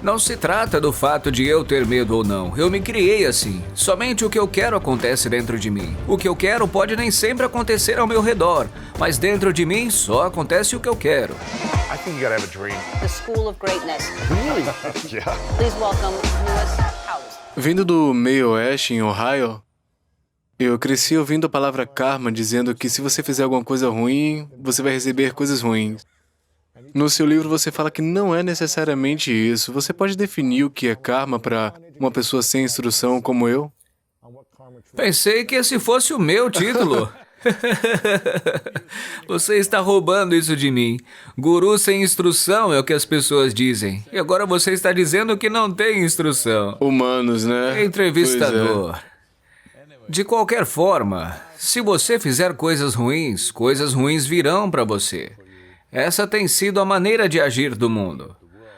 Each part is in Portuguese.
Não se trata do fato de eu ter medo ou não. Eu me criei assim. Somente o que eu quero acontece dentro de mim. O que eu quero pode nem sempre acontecer ao meu redor, mas dentro de mim só acontece o que eu quero. I think you gotta have a dream. The School of Greatness. Really? Yeah. Please welcome Lewis Howes. Vindo do meio oeste, em Ohio, eu cresci ouvindo a palavra karma dizendo que se você fizer alguma coisa ruim, você vai receber coisas ruins. No seu livro você fala que não é necessariamente isso. Você pode definir o que é karma para uma pessoa sem instrução como eu? Pensei que esse fosse o meu título. Você está roubando isso de mim. Guru sem instrução é o que as pessoas dizem. E agora você está dizendo que não tem instrução. Humanos, né? Entrevistador. Pois De qualquer forma, se você fizer coisas ruins virão para você. Essa tem sido a maneira de agir do mundo.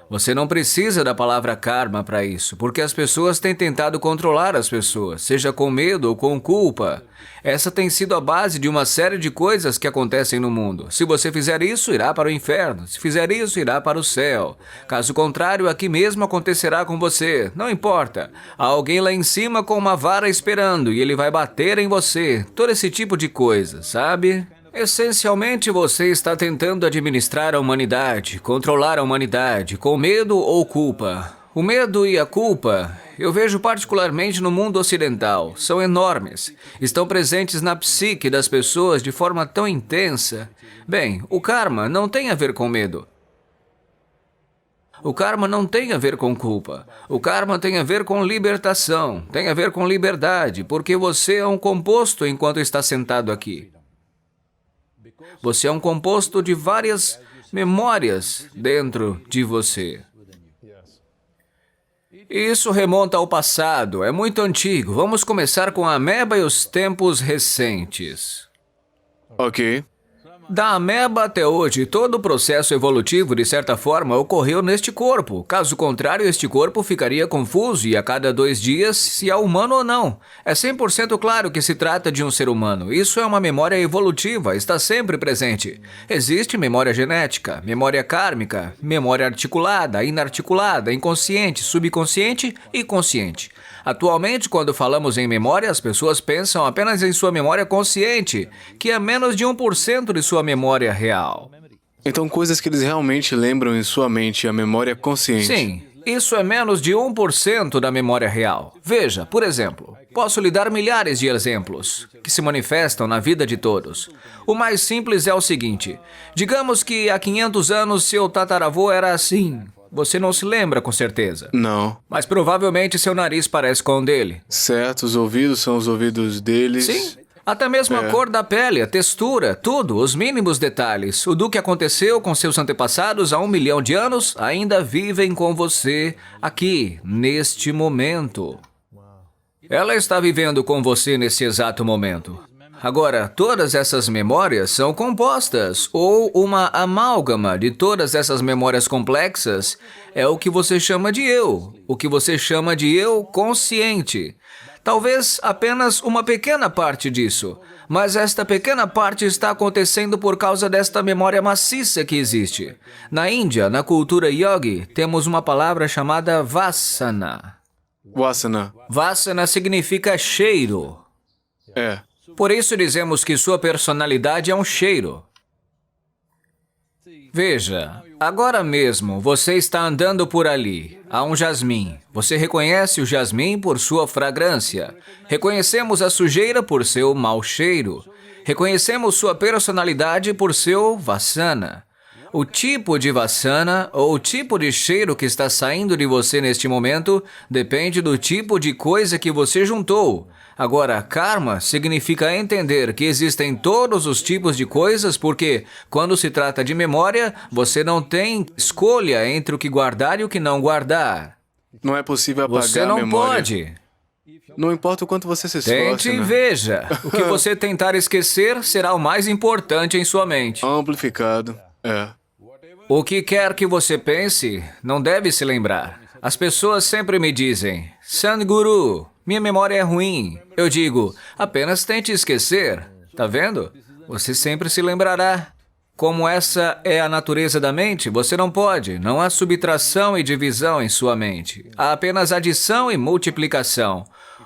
Você não precisa da palavra karma para isso, porque as pessoas têm tentado controlar as pessoas, seja com medo ou com culpa. Essa tem sido a base de uma série de coisas que acontecem no mundo. Se você fizer isso, irá para o inferno. Se fizer isso, irá para o céu. Caso contrário, aqui mesmo acontecerá com você. Não importa. Há alguém lá em cima com uma vara esperando e ele vai bater em você. Todo esse tipo de coisa, sabe? Essencialmente, você está tentando administrar a humanidade, controlar a humanidade, com medo ou culpa. O medo e a culpa, eu vejo particularmente no mundo ocidental, são enormes. Estão presentes na psique das pessoas de forma tão intensa. Bem, o karma não tem a ver com medo. O karma não tem a ver com culpa. O karma tem a ver com libertação, tem a ver com liberdade, porque você é um composto enquanto está sentado aqui. Você é um composto de várias memórias dentro de você. Isso remonta ao passado, é muito antigo. Vamos começar com a ameba e os tempos recentes. Ok. Da ameba até hoje, todo o processo evolutivo, de certa forma, ocorreu neste corpo. Caso contrário, este corpo ficaria confuso e a cada 2 dias se é humano ou não. É 100% claro que se trata de um ser humano. Isso é uma memória evolutiva, está sempre presente. Existe memória genética, memória kármica, memória articulada, inarticulada, inconsciente, subconsciente e consciente. Atualmente, quando falamos em memória, as pessoas pensam apenas em sua memória consciente, que é menos de 1% de sua memória real. Então, coisas que eles realmente lembram em sua mente, a memória consciente. Sim, isso é menos de 1% da memória real. Veja, por exemplo, posso lhe dar milhares de exemplos que se manifestam na vida de todos. O mais simples é o seguinte: digamos que há 500 anos seu tataravô era assim. Você não se lembra com certeza. Não. Mas provavelmente seu nariz parece com o dele. Certo, os ouvidos são os ouvidos deles. Sim. Até mesmo a cor da pele, a textura, tudo, os mínimos detalhes. O do que aconteceu com seus antepassados há 1 milhão de anos ainda vivem com você aqui, neste momento. Ela está vivendo com você nesse exato momento. Agora, todas essas memórias são compostas, ou uma amálgama de todas essas memórias complexas é o que você chama de eu, o que você chama de eu consciente. Talvez apenas uma pequena parte disso, mas esta pequena parte está acontecendo por causa desta memória maciça que existe. Na Índia, na cultura yogi, temos uma palavra chamada vasana. Vasana. Vasana significa cheiro. É. Por isso dizemos que sua personalidade é um cheiro. Veja, agora mesmo você está andando por ali. Há um jasmim. Você reconhece o jasmim por sua fragrância. Reconhecemos a sujeira por seu mau cheiro. Reconhecemos sua personalidade por seu vasana. O tipo de vasana ou o tipo de cheiro que está saindo de você neste momento depende do tipo de coisa que você juntou. Agora, karma significa entender que existem todos os tipos de coisas porque, quando se trata de memória, você não tem escolha entre o que guardar e o que não guardar. Não é possível apagar Você a não memória. pode. Não importa o quanto você se esforce, Tente e né? veja. O que você tentar esquecer será o mais importante em sua mente. Amplificado. É. O que quer que você pense, não deve se lembrar. As pessoas sempre me dizem, Sadhguru, minha memória é ruim. Eu digo, apenas tente esquecer. Tá vendo? Você sempre se lembrará. Como essa é a natureza da mente, você não pode. Não há subtração e divisão em sua mente. Há apenas adição e multiplicação.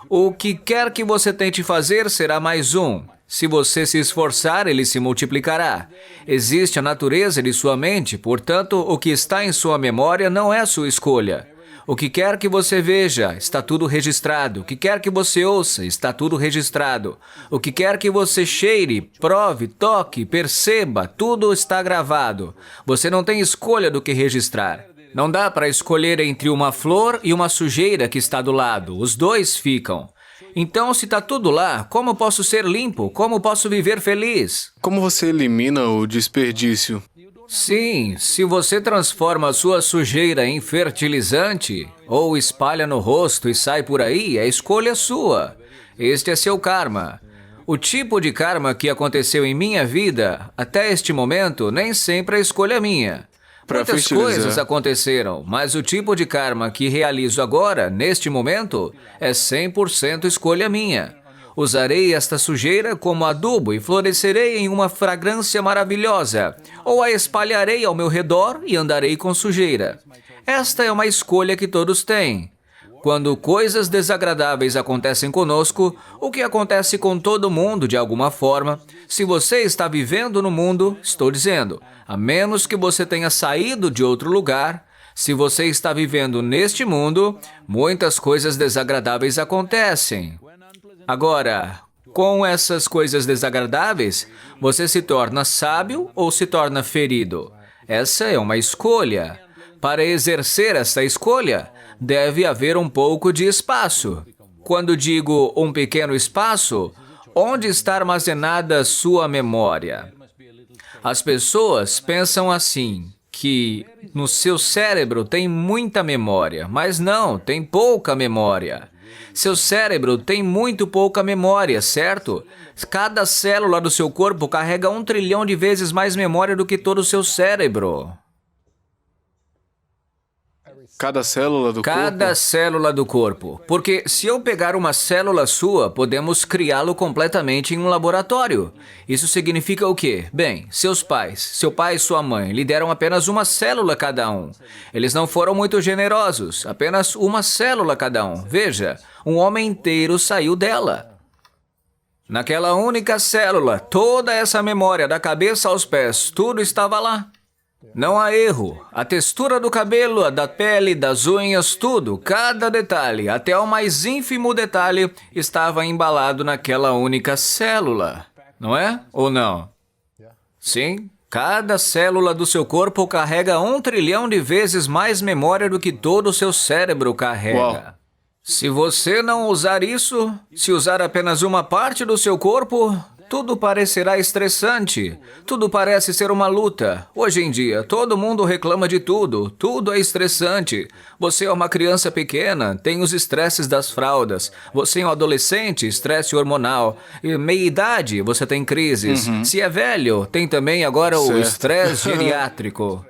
O que quer que você tente fazer será mais um. Se você se esforçar, ele se multiplicará. Existe a natureza de sua mente, portanto, o que está em sua memória não é sua escolha. O que quer que você veja, está tudo registrado. O que quer que você ouça, está tudo registrado. O que quer que você cheire, prove, toque, perceba, tudo está gravado. Você não tem escolha do que registrar. Não dá para escolher entre uma flor e uma sujeira que está do lado. Os dois ficam. Então, se está tudo lá, como posso ser limpo? Como posso viver feliz? Como você elimina o desperdício? Sim, se você transforma a sua sujeira em fertilizante, ou espalha no rosto e sai por aí, é escolha sua. Este é seu karma. O tipo de karma que aconteceu em minha vida, até este momento, nem sempre é escolha minha. Muitas coisas aconteceram, mas o tipo de karma que realizo agora, neste momento, é 100% escolha minha. Usarei esta sujeira como adubo e florescerei em uma fragrância maravilhosa, ou a espalharei ao meu redor e andarei com sujeira. Esta é uma escolha que todos têm. Quando coisas desagradáveis acontecem conosco, o que acontece com todo mundo de alguma forma, se você está vivendo no mundo, estou dizendo, a menos que você tenha saído de outro lugar, se você está vivendo neste mundo, muitas coisas desagradáveis acontecem. Agora, com essas coisas desagradáveis, você se torna sábio ou se torna ferido? Essa é uma escolha. Para exercer essa escolha, deve haver um pouco de espaço. Quando digo um pequeno espaço, onde está armazenada sua memória? As pessoas pensam assim, que no seu cérebro tem muita memória, mas não, tem pouca memória. Seu cérebro tem muito pouca memória, certo? Cada célula do seu corpo carrega 1 trilhão de vezes mais memória do que todo o seu cérebro. Cada célula do corpo? Cada célula do corpo. Porque se eu pegar uma célula sua, podemos criá-lo completamente em um laboratório. Isso significa o quê? Bem, seus pais, seu pai e sua mãe, lhe deram apenas uma célula cada um. Eles não foram muito generosos, apenas uma célula cada um. Veja, um homem inteiro saiu dela. Naquela única célula, toda essa memória da cabeça aos pés, tudo estava lá. Não há erro. A textura do cabelo, a da pele, das unhas, tudo, cada detalhe, até o mais ínfimo detalhe, estava embalado naquela única célula. Não é? Ou não? Sim. Cada célula do seu corpo carrega 1 trilhão de vezes mais memória do que todo o seu cérebro carrega. Uau. Se você não usar isso, se usar apenas uma parte do seu corpo, tudo parecerá estressante. Tudo parece ser uma luta. Hoje em dia, todo mundo reclama de tudo. Tudo é estressante. Você é uma criança pequena, tem os estresses das fraldas. Você é um adolescente, estresse hormonal. E meia-idade, você tem crises. Se é velho, tem também agora o estresse geriátrico.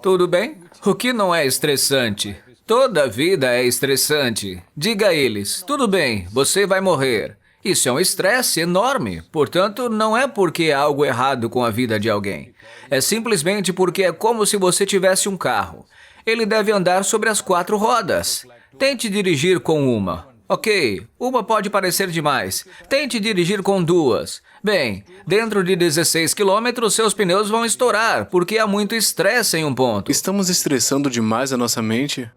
Tudo bem? O que não é estressante? Toda vida é estressante. Diga a eles, tudo bem, você vai morrer. Isso é um estresse enorme, portanto, não é porque há algo errado com a vida de alguém. É simplesmente porque é como se você tivesse um carro. Ele deve andar sobre as 4 rodas. Tente dirigir com uma. Ok, uma pode parecer demais. Tente dirigir com 2. Bem, dentro de 16 quilômetros, seus pneus vão estourar, porque há muito estresse em um ponto. Estamos estressando demais a nossa mente?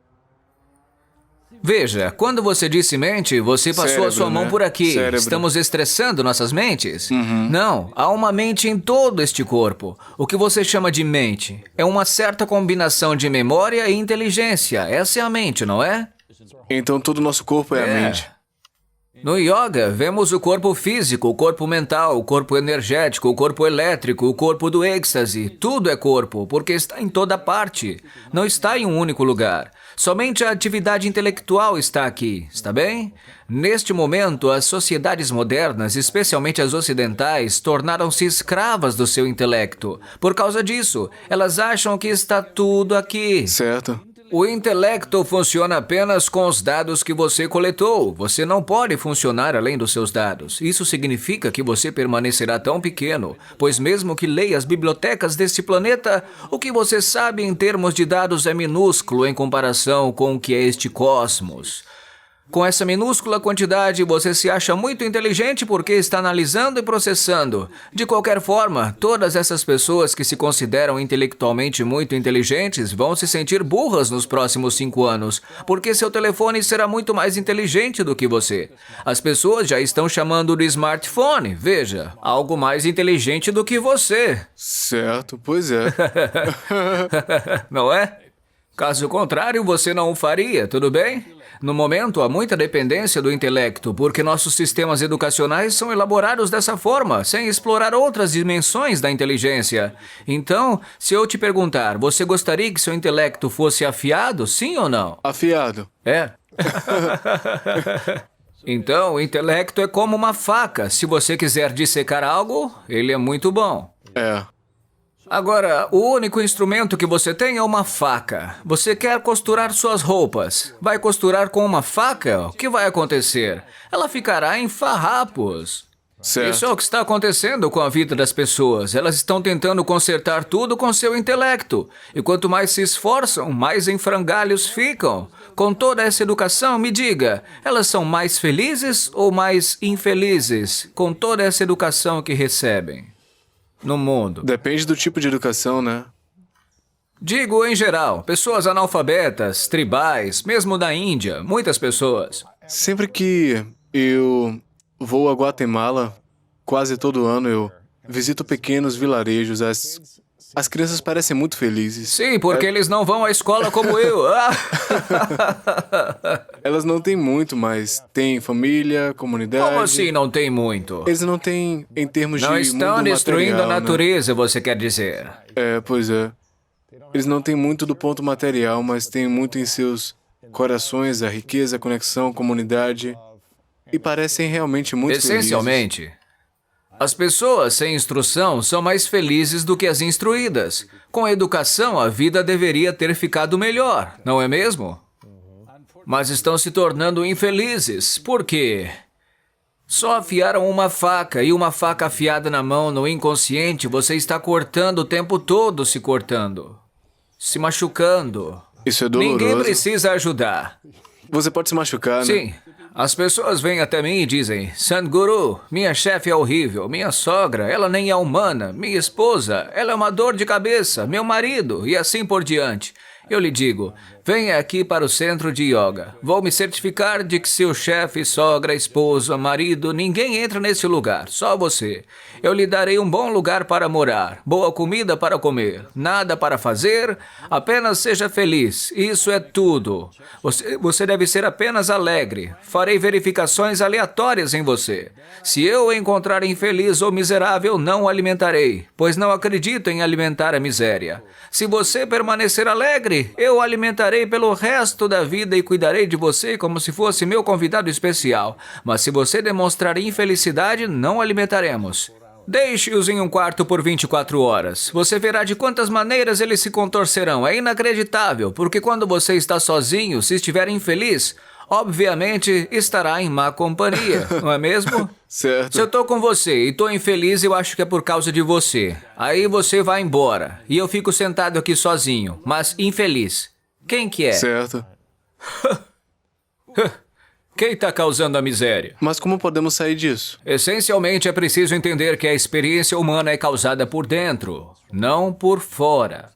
Veja, quando você disse mente, você passou a sua mão por aqui. Cérebro. Estamos estressando nossas mentes? Não, há uma mente em todo este corpo. O que você chama de mente é uma certa combinação de memória e inteligência. Essa é a mente, não é? Então todo o nosso corpo é a mente. No yoga, vemos o corpo físico, o corpo mental, o corpo energético, o corpo elétrico, o corpo do êxtase. Tudo é corpo, porque está em toda parte. Não está em um único lugar. Somente a atividade intelectual está aqui, está bem? Neste momento, as sociedades modernas, especialmente as ocidentais, tornaram-se escravas do seu intelecto. Por causa disso, elas acham que está tudo aqui. Certo. O intelecto funciona apenas com os dados que você coletou. Você não pode funcionar além dos seus dados. Isso significa que você permanecerá tão pequeno, pois mesmo que leia as bibliotecas deste planeta, o que você sabe em termos de dados é minúsculo em comparação com o que é este cosmos. Com essa minúscula quantidade, você se acha muito inteligente porque está analisando e processando. De qualquer forma, todas essas pessoas que se consideram intelectualmente muito inteligentes vão se sentir burras nos próximos 5 anos, porque seu telefone será muito mais inteligente do que você. As pessoas já estão chamando de smartphone, veja, algo mais inteligente do que você. Certo, pois é. Não é? Caso contrário, você não o faria, tudo bem? No momento, há muita dependência do intelecto, porque nossos sistemas educacionais são elaborados dessa forma, sem explorar outras dimensões da inteligência. Então, se eu te perguntar, você gostaria que seu intelecto fosse afiado, sim ou não? Afiado. É. Então, o intelecto é como uma faca. Se você quiser dissecar algo, ele é muito bom. É. Agora, o único instrumento que você tem é uma faca. Você quer costurar suas roupas. Vai costurar com uma faca? O que vai acontecer? Ela ficará em farrapos. Certo. Isso é o que está acontecendo com a vida das pessoas. Elas estão tentando consertar tudo com seu intelecto. E quanto mais se esforçam, mais em frangalhos ficam. Com toda essa educação, me diga, elas são mais felizes ou mais infelizes com toda essa educação que recebem no mundo? Depende do tipo de educação, né? Digo em geral, pessoas analfabetas, tribais, mesmo da Índia, muitas pessoas. Sempre que eu vou a Guatemala, quase todo ano eu visito pequenos vilarejos. As crianças parecem muito felizes. Sim, porque eles não vão à escola como eu. Elas não têm muito, mas têm família, comunidade. Como assim não tem muito? Eles não têm em termos Não de estão mundo destruindo a material, né? natureza, você quer dizer? É, pois é. Eles não têm muito do ponto material, mas têm muito em seus corações a riqueza, a conexão, a comunidade. E parecem realmente muito felizes. Essencialmente, as pessoas sem instrução são mais felizes do que as instruídas. Com a educação, a vida deveria ter ficado melhor, não é mesmo? Mas estão se tornando infelizes. Por quê? Só afiaram uma faca, e uma faca afiada na mão, no inconsciente, você está cortando o tempo todo, se cortando, se machucando. Isso é doloroso. Ninguém precisa ajudar. Você pode se machucar, né? Sim. As pessoas vêm até mim e dizem, Sadhguru, minha chefe é horrível, minha sogra, ela nem é humana, minha esposa, ela é uma dor de cabeça, meu marido, e assim por diante. Eu lhe digo, venha aqui para o centro de yoga. Vou me certificar de que seu chefe, sogra, esposa, marido, ninguém entra nesse lugar, só você. Eu lhe darei um bom lugar para morar, boa comida para comer, nada para fazer, apenas seja feliz, isso é tudo. Você deve ser apenas alegre. Farei verificações aleatórias em você. Se eu o encontrar infeliz ou miserável, não o alimentarei, pois não acredito em alimentar a miséria. Se você permanecer alegre, eu o alimentarei pelo resto da vida e cuidarei de você como se fosse meu convidado especial. Mas se você demonstrar infelicidade, não o alimentaremos. Deixe-os em um quarto por 24 horas. Você verá de quantas maneiras eles se contorcerão. É inacreditável, porque quando você está sozinho, se estiver infeliz, obviamente estará em má companhia, não é mesmo? Certo. Se eu tô com você e tô infeliz, eu acho que é por causa de você. Aí você vai embora e eu fico sentado aqui sozinho, mas infeliz. Quem que é? Certo. Quem está causando a miséria? Mas como podemos sair disso? Essencialmente é preciso entender que a experiência humana é causada por dentro, não por fora.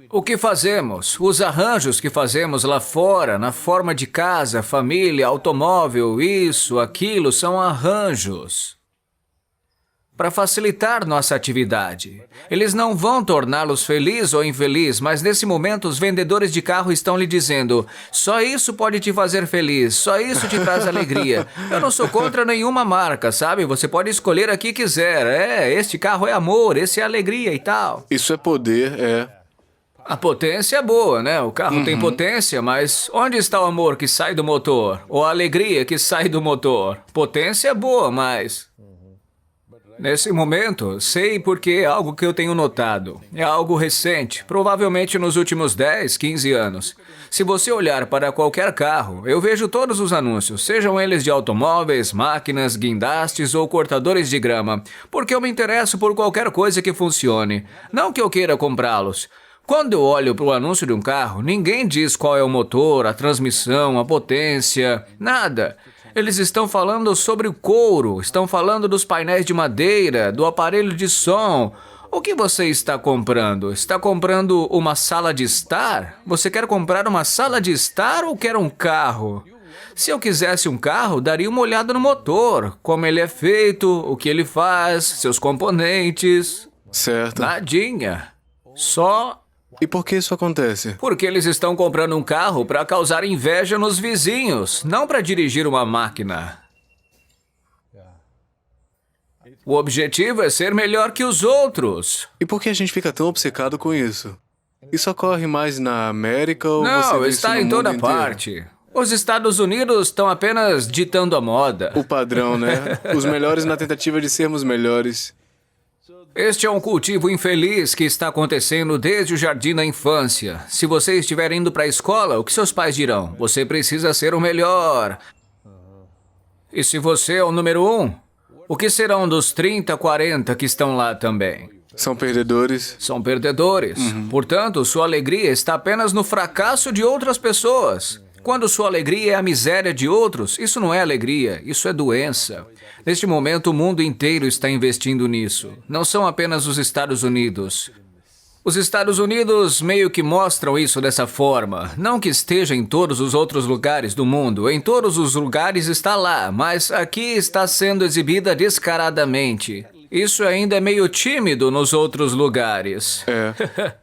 O que fazemos? Os arranjos que fazemos lá fora, na forma de casa, família, automóvel, isso, aquilo, são arranjos para facilitar nossa atividade. Eles não vão torná-los feliz ou infeliz, mas nesse momento os vendedores de carro estão lhe dizendo, só isso pode te fazer feliz, só isso te traz alegria. Eu não sou contra nenhuma marca, sabe? Você pode escolher a que quiser. Este carro é amor, esse é alegria e tal. Isso é poder, é. A potência é boa, né? O carro tem potência, mas onde está o amor que sai do motor? Ou a alegria que sai do motor? Potência é boa, mas Nesse momento, sei porque é algo que eu tenho notado. É algo recente, provavelmente nos últimos 10, 15 anos. Se você olhar para qualquer carro, eu vejo todos os anúncios, sejam eles de automóveis, máquinas, guindastes ou cortadores de grama, porque eu me interesso por qualquer coisa que funcione. Não que eu queira comprá-los. Quando eu olho para o anúncio de um carro, ninguém diz qual é o motor, a transmissão, a potência, nada. Eles estão falando sobre o couro, estão falando dos painéis de madeira, do aparelho de som. O que você está comprando? Está comprando uma sala de estar? Você quer comprar uma sala de estar ou quer um carro? Se eu quisesse um carro, daria uma olhada no motor, como ele é feito, o que ele faz, seus componentes. Certo. Nadinha. Só E por que isso acontece? porque eles estão comprando um carro para causar inveja nos vizinhos, não para dirigir uma máquina. O objetivo é ser melhor que os outros. E por que a gente fica tão obcecado com isso? Isso ocorre mais na América ou você Não, vê isso está no em toda mundo inteiro? parte. Os Estados Unidos estão apenas ditando a moda. O padrão, né? Os melhores na tentativa de sermos melhores. Este é um cultivo infeliz que está acontecendo desde o jardim da infância. Se você estiver indo para a escola, o que seus pais dirão? Você precisa ser o melhor. E se você é o número 1, o que serão dos 30, 40 que estão lá também? São perdedores. São perdedores. Portanto, sua alegria está apenas no fracasso de outras pessoas. Quando sua alegria é a miséria de outros, isso não é alegria, isso é doença. Neste momento, o mundo inteiro está investindo nisso. Não são apenas os Estados Unidos. Os Estados Unidos meio que mostram isso dessa forma. Não que esteja em todos os outros lugares do mundo. Em todos os lugares está lá, mas aqui está sendo exibida descaradamente. Isso ainda é meio tímido nos outros lugares. É.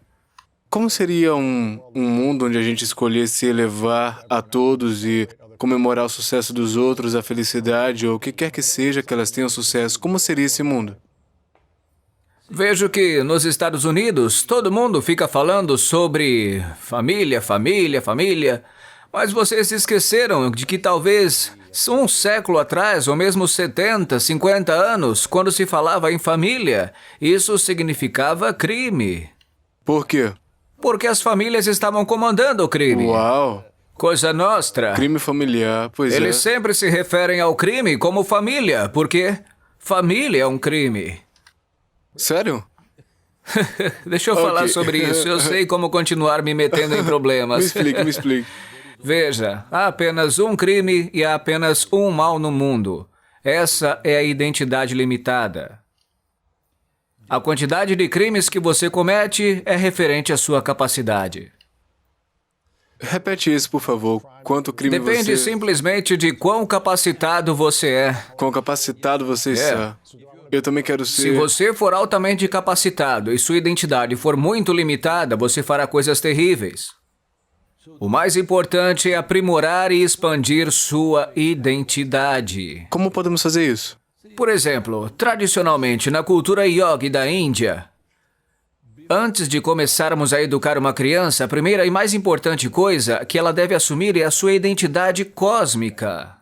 Como seria um mundo onde a gente escolhesse elevar a todos e comemorar o sucesso dos outros, a felicidade ou o que quer que seja que elas tenham sucesso? Como seria esse mundo? Vejo que nos Estados Unidos todo mundo fica falando sobre família, família, família, mas vocês se esqueceram de que talvez um século atrás, ou mesmo 70, 50 anos, quando se falava em família, isso significava crime. Por quê? Porque as famílias estavam comandando o crime. Uau! Coisa nostra. Crime familiar, pois Eles é. sempre se referem ao crime como família, porque família é um crime. Sério? Deixa eu falar Ok. sobre isso. Eu sei como continuar me metendo em problemas. Me explique, me explique. Veja, há apenas um crime e há apenas um mal no mundo. Essa é a identidade limitada. A quantidade de crimes que você comete é referente à sua capacidade. Repete isso, por favor. Quanto crime Depende você... simplesmente de quão capacitado você é. Quão capacitado você está. Eu também quero ser... Se você for altamente capacitado e sua identidade for muito limitada, você fará coisas terríveis. O mais importante é aprimorar e expandir sua identidade. Como podemos fazer isso? Por exemplo, tradicionalmente na cultura yogi da Índia, antes de começarmos a educar uma criança, a primeira e mais importante coisa que ela deve assumir é a sua identidade cósmica.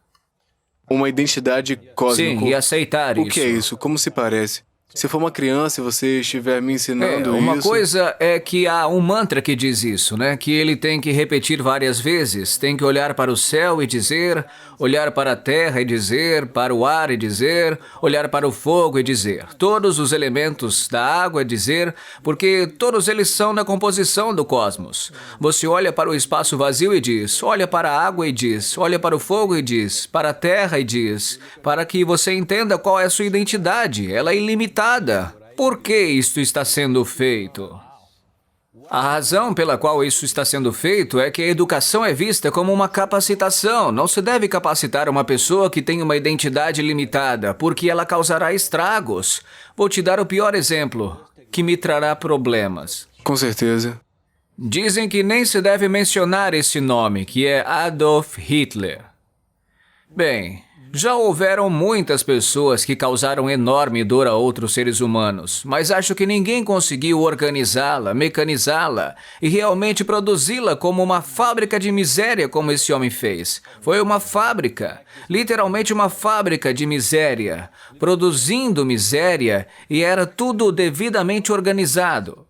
Uma identidade cósmica. Sim, e aceitar O isso. que é isso? Como se parece? Se for uma criança e você estiver me ensinando Uma isso... coisa é que há um mantra que diz isso, né? Que ele tem que repetir várias vezes. Tem que olhar para o céu e dizer, olhar para a terra e dizer, para o ar e dizer, olhar para o fogo e dizer. Todos os elementos da água e dizer, porque todos eles são na composição do cosmos. Você olha para o espaço vazio e diz, olha para a água e diz, olha para o fogo e diz, para a terra e diz, para que você entenda qual é a sua identidade. Ela é ilimitada. Por que isto está sendo feito? A razão pela qual isso está sendo feito é que a educação é vista como uma capacitação. Não se deve capacitar uma pessoa que tem uma identidade limitada, porque ela causará estragos. Vou te dar o pior exemplo, que me trará problemas. Com certeza. Dizem que nem se deve mencionar esse nome, que é Adolf Hitler. Bem, Já houveram muitas pessoas que causaram enorme dor a outros seres humanos, mas acho que ninguém conseguiu organizá-la, mecanizá-la e realmente produzi-la como uma fábrica de miséria como esse homem fez. Foi uma fábrica, literalmente uma fábrica de miséria, produzindo miséria e era tudo devidamente organizado.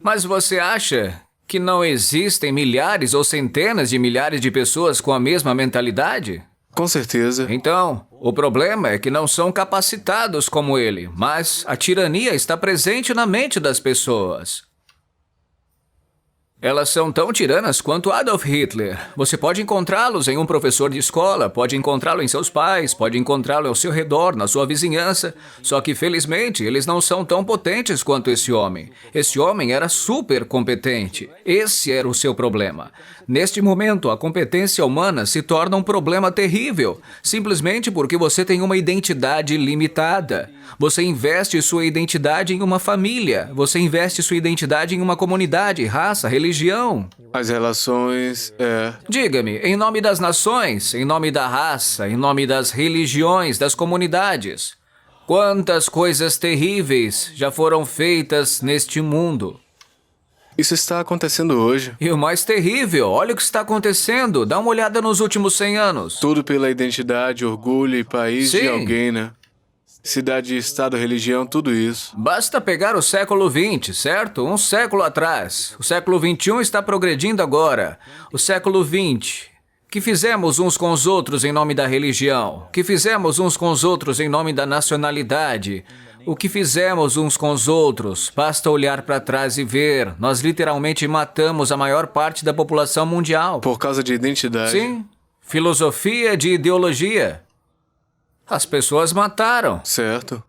Mas você acha que não existem milhares ou centenas de milhares de pessoas com a mesma mentalidade? Com certeza. Então, o problema é que não são capacitados como ele, mas a tirania está presente na mente das pessoas. Elas são tão tiranas quanto Adolf Hitler. Você pode encontrá-los em um professor de escola, pode encontrá-lo em seus pais, pode encontrá-lo ao seu redor, na sua vizinhança. Só que, felizmente, eles não são tão potentes quanto esse homem. Esse homem era super competente. Esse era o seu problema. Neste momento, a competência humana se torna um problema terrível, simplesmente porque você tem uma identidade limitada. Você investe sua identidade em uma família, você investe sua identidade em uma comunidade, raça, religião. As relações, Diga-me, em nome das nações, em nome da raça, em nome das religiões, das comunidades, quantas coisas terríveis já foram feitas neste mundo? Isso está acontecendo hoje. E o mais terrível, olha o que está acontecendo, dá uma olhada nos últimos 100 anos. Tudo pela identidade, orgulho e país de Sim. alguém, né? Cidade, estado, religião, tudo isso. Basta pegar o século XX, certo? Um século atrás. O século XXI está progredindo agora. O século XX. Que fizemos uns com os outros em nome da religião? Que fizemos uns com os outros em nome da nacionalidade? O que fizemos uns com os outros? Basta olhar para trás e ver. Nós literalmente matamos a maior parte da população mundial. Por causa de identidade. Sim. Filosofia de ideologia. As pessoas mataram. Certo.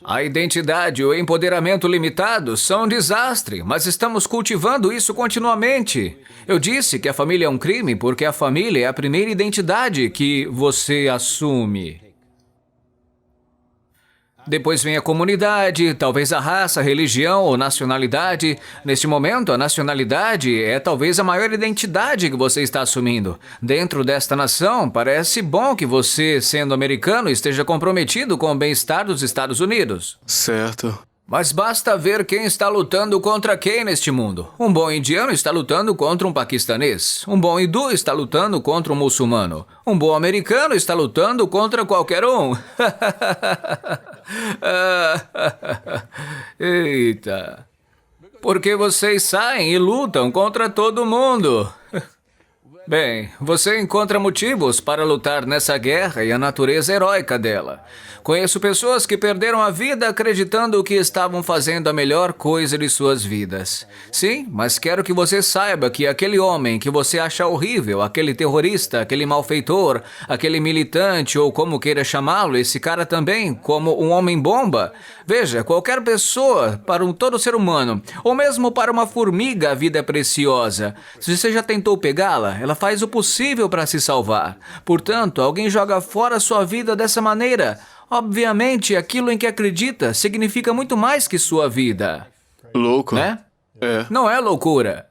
A identidade e o empoderamento limitados são um desastre, mas estamos cultivando isso continuamente. Eu disse que a família é um crime porque a família é a primeira identidade que você assume. Depois vem a comunidade, talvez a raça, religião ou nacionalidade. Neste momento, a nacionalidade é talvez a maior identidade que você está assumindo. Dentro desta nação, parece bom que você, sendo americano, esteja comprometido com o bem-estar dos Estados Unidos. Certo. Mas basta ver quem está lutando contra quem neste mundo. Um bom indiano está lutando contra um paquistanês. Um bom hindu está lutando contra um muçulmano. Um bom americano está lutando contra qualquer um. Eita. Porque vocês saem e lutam contra todo mundo. Bem, você encontra motivos para lutar nessa guerra e a natureza heróica dela. Conheço pessoas que perderam a vida acreditando que estavam fazendo a melhor coisa de suas vidas. Sim, mas quero que você saiba que aquele homem que você acha horrível, aquele terrorista, aquele malfeitor, aquele militante ou como queira chamá-lo, esse cara também, como um homem-bomba. Veja, qualquer pessoa, para todo ser humano, ou mesmo para uma formiga, a vida é preciosa. Se você já tentou pegá-la, ela faz o possível para se salvar. Portanto, alguém joga fora sua vida dessa maneira. Obviamente, aquilo em que acredita significa muito mais que sua vida. Louco. Né? É. Não é loucura.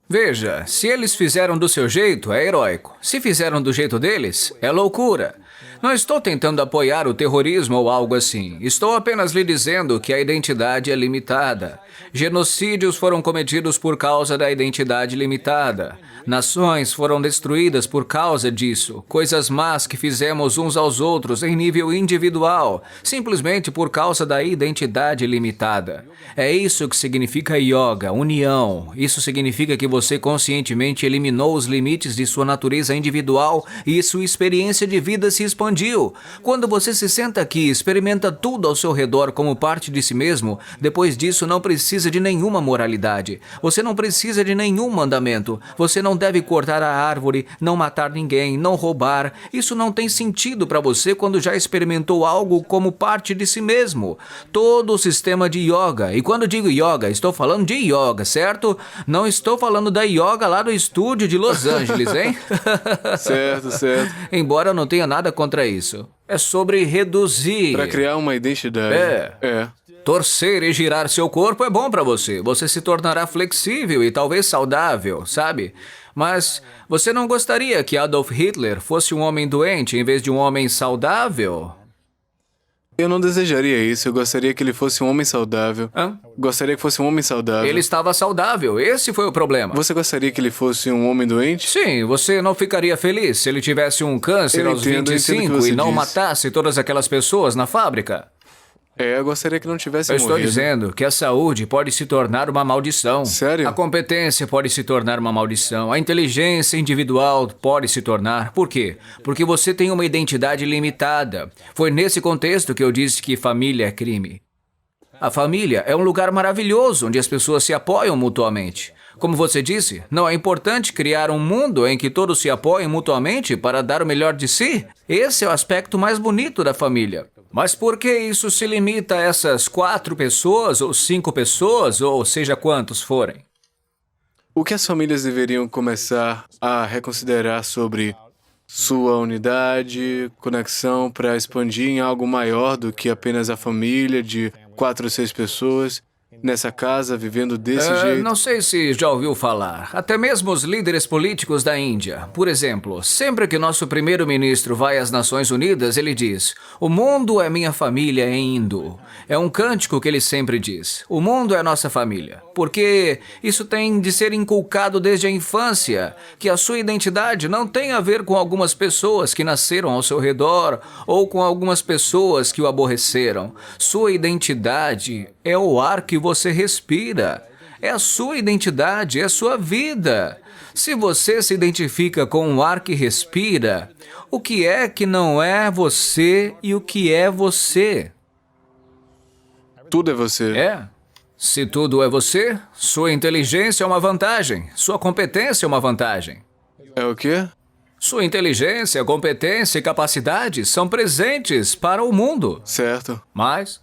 Veja, se eles fizeram do seu jeito, é heróico. Se fizeram do jeito deles, é loucura. Não estou tentando apoiar o terrorismo ou algo assim. Estou apenas lhe dizendo que a identidade é limitada. Genocídios foram cometidos por causa da identidade limitada. Nações foram destruídas por causa disso. Coisas más que fizemos uns aos outros em nível individual, simplesmente por causa da identidade limitada. É isso que significa yoga, união. Isso significa que você conscientemente eliminou os limites de sua natureza individual e sua experiência de vida se expandiu. Quando você se senta aqui e experimenta tudo ao seu redor como parte de si mesmo, depois disso não precisa de nenhuma moralidade. Você não precisa de nenhum mandamento. Você não deve cortar a árvore, não matar ninguém, não roubar. Isso não tem sentido para você quando já experimentou algo como parte de si mesmo. Todo o sistema de yoga, e quando digo yoga, estou falando de yoga, certo? Não estou falando da yoga lá do estúdio de Los Angeles, hein? Certo, certo. Embora eu não tenha nada contra isso. É sobre reduzir. Para criar uma identidade. É. Torcer e girar seu corpo é bom para você. Você se tornará flexível e talvez saudável, sabe? Mas você não gostaria que Adolf Hitler fosse um homem doente em vez de um homem saudável? Eu não desejaria isso. Eu gostaria que ele fosse um homem saudável. Hã? Gostaria que fosse um homem saudável. Ele estava saudável, esse foi o problema. Você gostaria que ele fosse um homem doente? Sim, você não ficaria feliz se ele tivesse um câncer Eu aos entendo o que 25 você e não diz. matasse todas aquelas pessoas na fábrica? Eu gostaria que não tivesse Eu estou morrido. dizendo que a saúde pode se tornar uma maldição. Sério? A competência pode se tornar uma maldição. A inteligência individual pode se tornar. Por quê? Porque você tem uma identidade limitada. Foi nesse contexto que eu disse que família é crime. A família é um lugar maravilhoso onde as pessoas se apoiam mutuamente. Como você disse, não é importante criar um mundo em que todos se apoiem mutuamente para dar o melhor de si? Esse é o aspecto mais bonito da família. Mas por que isso se limita a essas 4 pessoas, ou 5 pessoas, ou seja quantos forem? O que as famílias deveriam começar a reconsiderar sobre sua unidade, conexão para expandir em algo maior do que apenas a família de 4 ou 6 pessoas nessa casa, vivendo desse jeito? Não sei se já ouviu falar. Até mesmo os líderes políticos da Índia. Por exemplo, sempre que nosso primeiro-ministro vai às Nações Unidas, ele diz: "O mundo é minha família em hindu." É um cântico que ele sempre diz. O mundo é nossa família. Porque isso tem de ser inculcado desde a infância, que a sua identidade não tem a ver com algumas pessoas que nasceram ao seu redor ou com algumas pessoas que o aborreceram. Sua identidade é o ar que você respira. É a sua identidade, é a sua vida. Se você se identifica com o ar que respira, o que é que não é você e o que é você? Tudo é você. É. Se tudo é você, sua inteligência é uma vantagem. Sua competência é uma vantagem. É o quê? Sua inteligência, competência e capacidade são presentes para o mundo. Certo. Mas,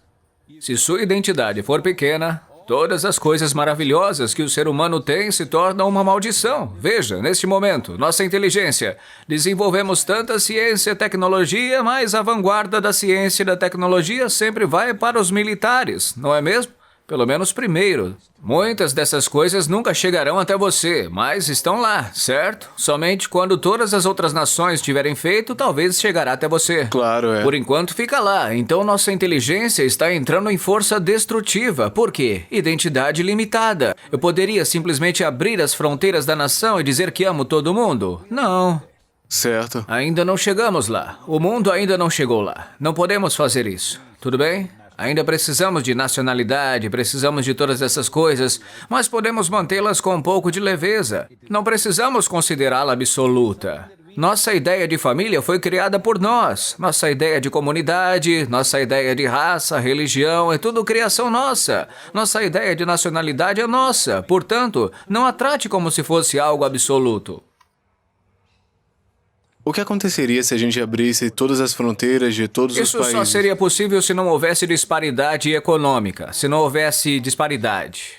se sua identidade for pequena, todas as coisas maravilhosas que o ser humano tem se tornam uma maldição. Veja, neste momento, nossa inteligência. Desenvolvemos tanta ciência e tecnologia, mas a vanguarda da ciência e da tecnologia sempre vai para os militares, não é mesmo? Pelo menos primeiro. Muitas dessas coisas nunca chegarão até você, mas estão lá, certo? Somente quando todas as outras nações tiverem feito, talvez chegará até você. Claro, é. Por enquanto fica lá, então nossa inteligência está entrando em força destrutiva. Por quê? Identidade limitada. Eu poderia simplesmente abrir as fronteiras da nação e dizer que amo todo mundo? Não. Certo. Ainda não chegamos lá. O mundo ainda não chegou lá. Não podemos fazer isso. Tudo bem? Ainda precisamos de nacionalidade, precisamos de todas essas coisas, mas podemos mantê-las com um pouco de leveza. Não precisamos considerá-la absoluta. Nossa ideia de família foi criada por nós. Nossa ideia de comunidade, nossa ideia de raça, religião, é tudo criação nossa. Nossa ideia de nacionalidade é nossa. Portanto, não a trate como se fosse algo absoluto. O que aconteceria se a gente abrisse todas as fronteiras de todos os Isso países? só seria possível se não houvesse disparidade econômica, se não houvesse disparidade.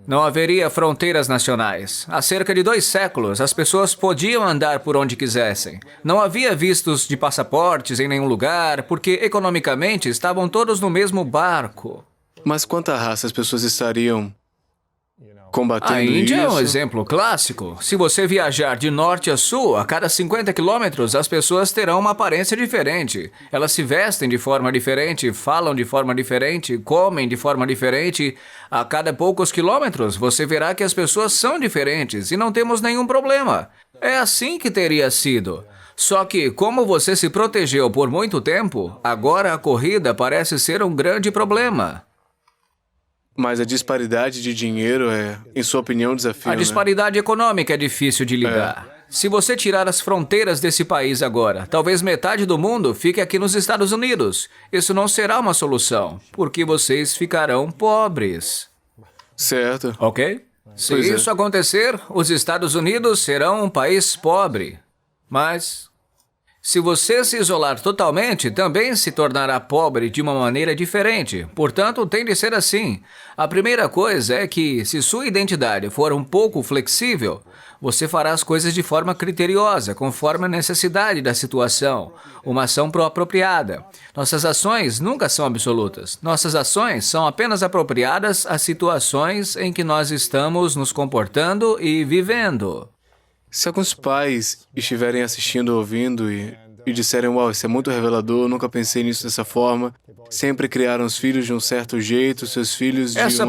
Não haveria fronteiras nacionais. Há cerca de 2 séculos, as pessoas podiam andar por onde quisessem. Não havia vistos de passaportes em nenhum lugar, porque economicamente estavam todos no mesmo barco. Mas quanta raça as pessoas estariam combatendo A Índia é um isso? exemplo clássico. Se você viajar de norte a sul, a cada 50 quilômetros, as pessoas terão uma aparência diferente. Elas se vestem de forma diferente, falam de forma diferente, comem de forma diferente. A cada poucos quilômetros, você verá que as pessoas são diferentes e não temos nenhum problema. É assim que teria sido. Só que, como você se protegeu por muito tempo, agora a corrida parece ser um grande problema. Mas a disparidade de dinheiro é, em sua opinião, um desafio, A disparidade econômica é difícil de lidar. Se você tirar as fronteiras desse país agora, talvez metade do mundo fique aqui nos Estados Unidos. Isso não será uma solução, porque vocês ficarão pobres. Certo. Ok? Se Pois é. isso acontecer, os Estados Unidos serão um país pobre. Mas, Se você se isolar totalmente, também se tornará pobre de uma maneira diferente. Portanto, tem de ser assim. A primeira coisa é que, se sua identidade for um pouco flexível, você fará as coisas de forma criteriosa, conforme a necessidade da situação. Uma ação apropriada. Nossas ações nunca são absolutas. Nossas ações são apenas apropriadas às situações em que nós estamos nos comportando e vivendo. Se alguns pais estiverem assistindo ou ouvindo e disserem, uau, isso é muito revelador, nunca pensei nisso dessa forma, sempre criaram os filhos de um certo jeito, seus filhos de Essa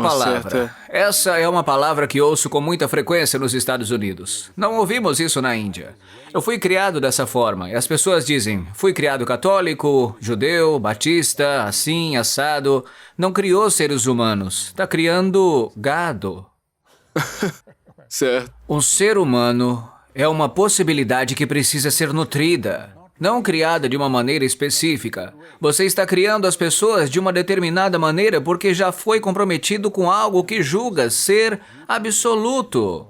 é uma palavra que ouço com muita frequência nos Estados Unidos. Não ouvimos isso na Índia. Eu fui criado dessa forma, e as pessoas dizem, fui criado católico, judeu, batista, assim, assado. Não criou seres humanos, está criando gado. Certo. Um ser humano é uma possibilidade que precisa ser nutrida, não criada de uma maneira específica. Você está criando as pessoas de uma determinada maneira porque já foi comprometido com algo que julga ser absoluto.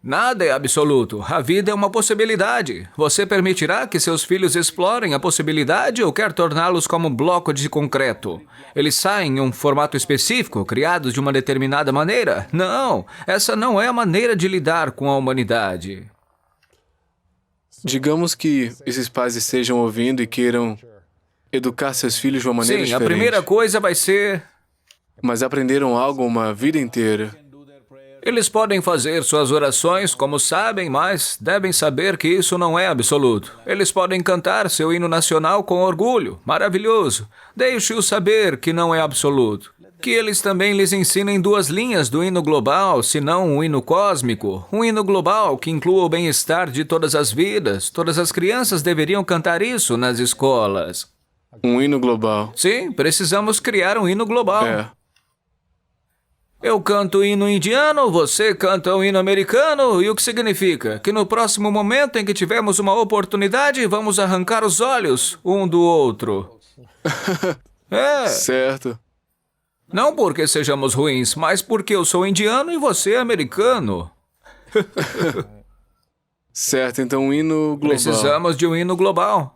Nada é absoluto. A vida é uma possibilidade. Você permitirá que seus filhos explorem a possibilidade ou quer torná-los como um bloco de concreto? Eles saem em um formato específico, criados de uma determinada maneira? Não, essa não é a maneira de lidar com a humanidade. Digamos que esses pais estejam ouvindo e queiram educar seus filhos de uma maneira diferente. Sim, a primeira coisa vai ser... Mas aprenderam algo uma vida inteira. Eles podem fazer suas orações como sabem, mas devem saber que isso não é absoluto. Eles podem cantar seu hino nacional com orgulho. Maravilhoso. Deixe-os saber que não é absoluto. Que eles também lhes ensinem 2 linhas do hino global, se não um hino cósmico. Um hino global que inclua o bem-estar de todas as vidas. Todas as crianças deveriam cantar isso nas escolas. Um hino global. Sim, precisamos criar um hino global. É. Eu canto o hino indiano, você canta o hino americano, e o que significa? Que no próximo momento em que tivermos uma oportunidade, vamos arrancar os olhos um do outro. É. Certo. Não porque sejamos ruins, mas porque eu sou indiano e você é americano. Certo, então um hino global. Precisamos de um hino global.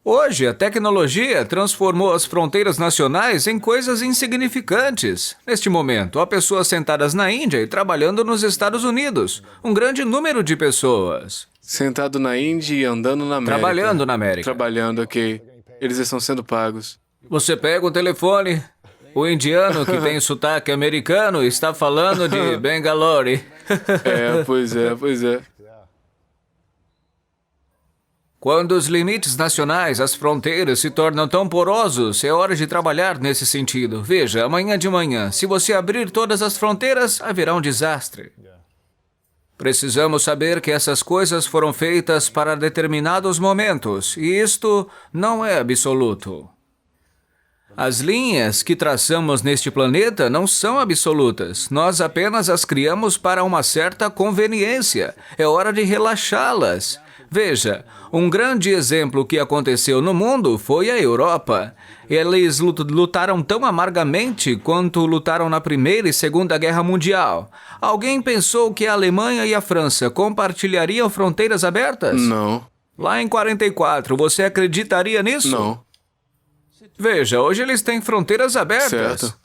Hoje, a tecnologia transformou as fronteiras nacionais em coisas insignificantes. Neste momento, há pessoas sentadas na Índia e trabalhando nos Estados Unidos. Um grande número de pessoas. Sentado na Índia e andando na América. Trabalhando na América. Trabalhando, ok. Eles estão sendo pagos. Você pega o telefone, o indiano que tem sotaque americano está falando de Bangalore. Pois é. Quando os limites nacionais, as fronteiras se tornam tão porosos, é hora de trabalhar nesse sentido. Veja, amanhã de manhã, se você abrir todas as fronteiras, haverá um desastre. Precisamos saber que essas coisas foram feitas para determinados momentos, e isto não é absoluto. As linhas que traçamos neste planeta não são absolutas. Nós apenas as criamos para uma certa conveniência. É hora de relaxá-las. Veja, um grande exemplo que aconteceu no mundo foi a Europa. Eles lutaram tão amargamente quanto lutaram na Primeira e Segunda Guerra Mundial. Alguém pensou que a Alemanha e a França compartilhariam fronteiras abertas? Não. Lá em 44, você acreditaria nisso? Não. Veja, hoje eles têm fronteiras abertas. Certo.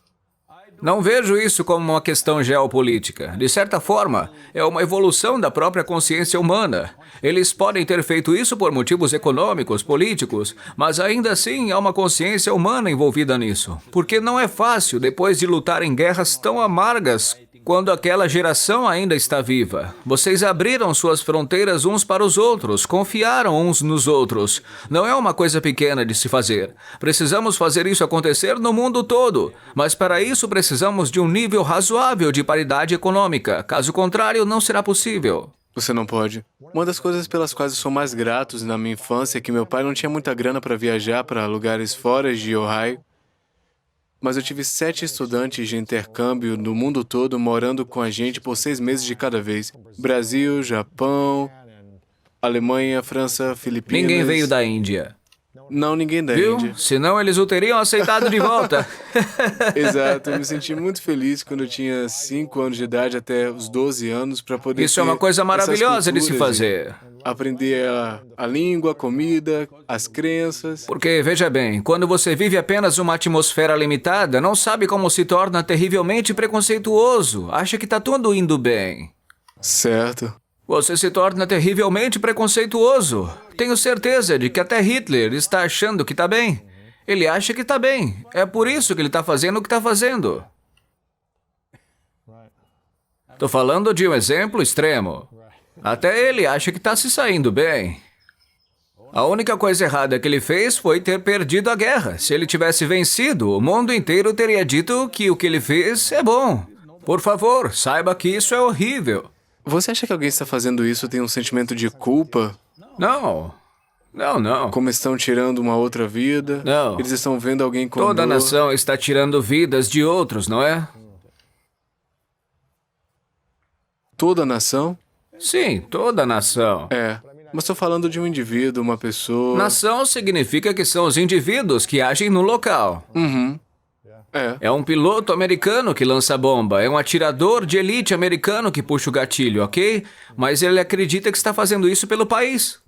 Não vejo isso como uma questão geopolítica. De certa forma, é uma evolução da própria consciência humana. Eles podem ter feito isso por motivos econômicos, políticos, mas ainda assim há uma consciência humana envolvida nisso. Porque não é fácil, depois de lutar em guerras tão amargas, quando aquela geração ainda está viva. Vocês abriram suas fronteiras uns para os outros, confiaram uns nos outros. Não é uma coisa pequena de se fazer. Precisamos fazer isso acontecer no mundo todo, mas para isso precisamos de um nível razoável de paridade econômica. Caso contrário, não será possível. Você não pode. Uma das coisas pelas quais eu sou mais grato na minha infância é que meu pai não tinha muita grana para viajar para lugares fora de Ohio. Mas eu tive 7 estudantes de intercâmbio do mundo todo morando com a gente por 6 meses de cada vez. Brasil, Japão, Alemanha, França, Filipinas... Ninguém veio da Índia. Não, ninguém da Viu? Índia. Senão eles o teriam aceitado de volta. Exato, eu me senti muito feliz quando eu tinha 5 anos de idade até os 12 anos para poder Isso é uma ter coisa essas maravilhosa de se culturas e fazer. aprender a língua, a comida, as crenças. Porque, veja bem, quando você vive apenas uma atmosfera limitada, não sabe como se torna terrivelmente preconceituoso. Acha que tá tudo indo bem. Certo. Você se torna terrivelmente preconceituoso. Tenho certeza de que até Hitler está achando que tá bem. Ele acha que tá bem. É por isso que ele tá fazendo o que tá fazendo. Tô falando de um exemplo extremo. Até ele acha que tá se saindo bem. A única coisa errada que ele fez foi ter perdido a guerra. Se ele tivesse vencido, o mundo inteiro teria dito que o que ele fez é bom. Por favor, saiba que isso é horrível. Você acha que alguém está fazendo isso tem um sentimento de culpa? Não. Não, não. Como estão tirando uma outra vida? Não. Eles estão vendo alguém com Toda a dor. nação está tirando vidas de outros, não é? Toda a nação? Sim, toda a nação. É. Mas estou falando de um indivíduo, uma pessoa. Nação significa que são os indivíduos que agem no local. É um piloto americano que lança a bomba, é um atirador de elite americano que puxa o gatilho, ok? Mas ele acredita que está fazendo isso pelo país.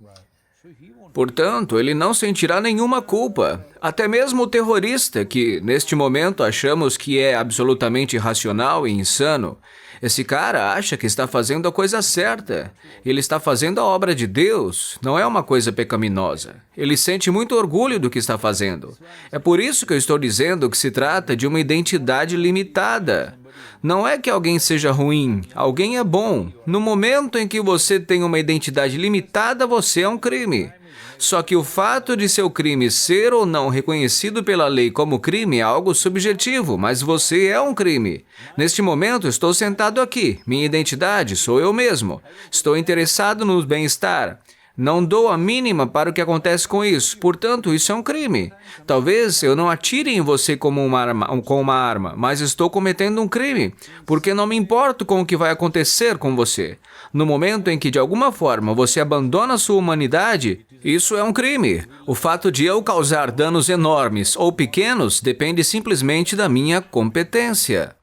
Portanto, ele não sentirá nenhuma culpa. Até mesmo o terrorista, que neste momento achamos que é absolutamente irracional e insano, esse cara acha que está fazendo a coisa certa. Ele está fazendo a obra de Deus, não é uma coisa pecaminosa. Ele sente muito orgulho do que está fazendo. É por isso que eu estou dizendo que se trata de uma identidade limitada. Não é que alguém seja ruim, alguém é bom. No momento em que você tem uma identidade limitada, você é um crime. Só que o fato de seu crime ser ou não reconhecido pela lei como crime é algo subjetivo, mas você é um crime. Neste momento, estou sentado aqui. Minha identidade sou eu mesmo. Estou interessado no bem-estar. Não dou a mínima para o que acontece com isso. Portanto, isso é um crime. Talvez eu não atire em você com uma arma, mas estou cometendo um crime, porque não me importo com o que vai acontecer com você. No momento em que, de alguma forma, você abandona sua humanidade, isso é um crime. O fato de eu causar danos enormes ou pequenos depende simplesmente da minha competência.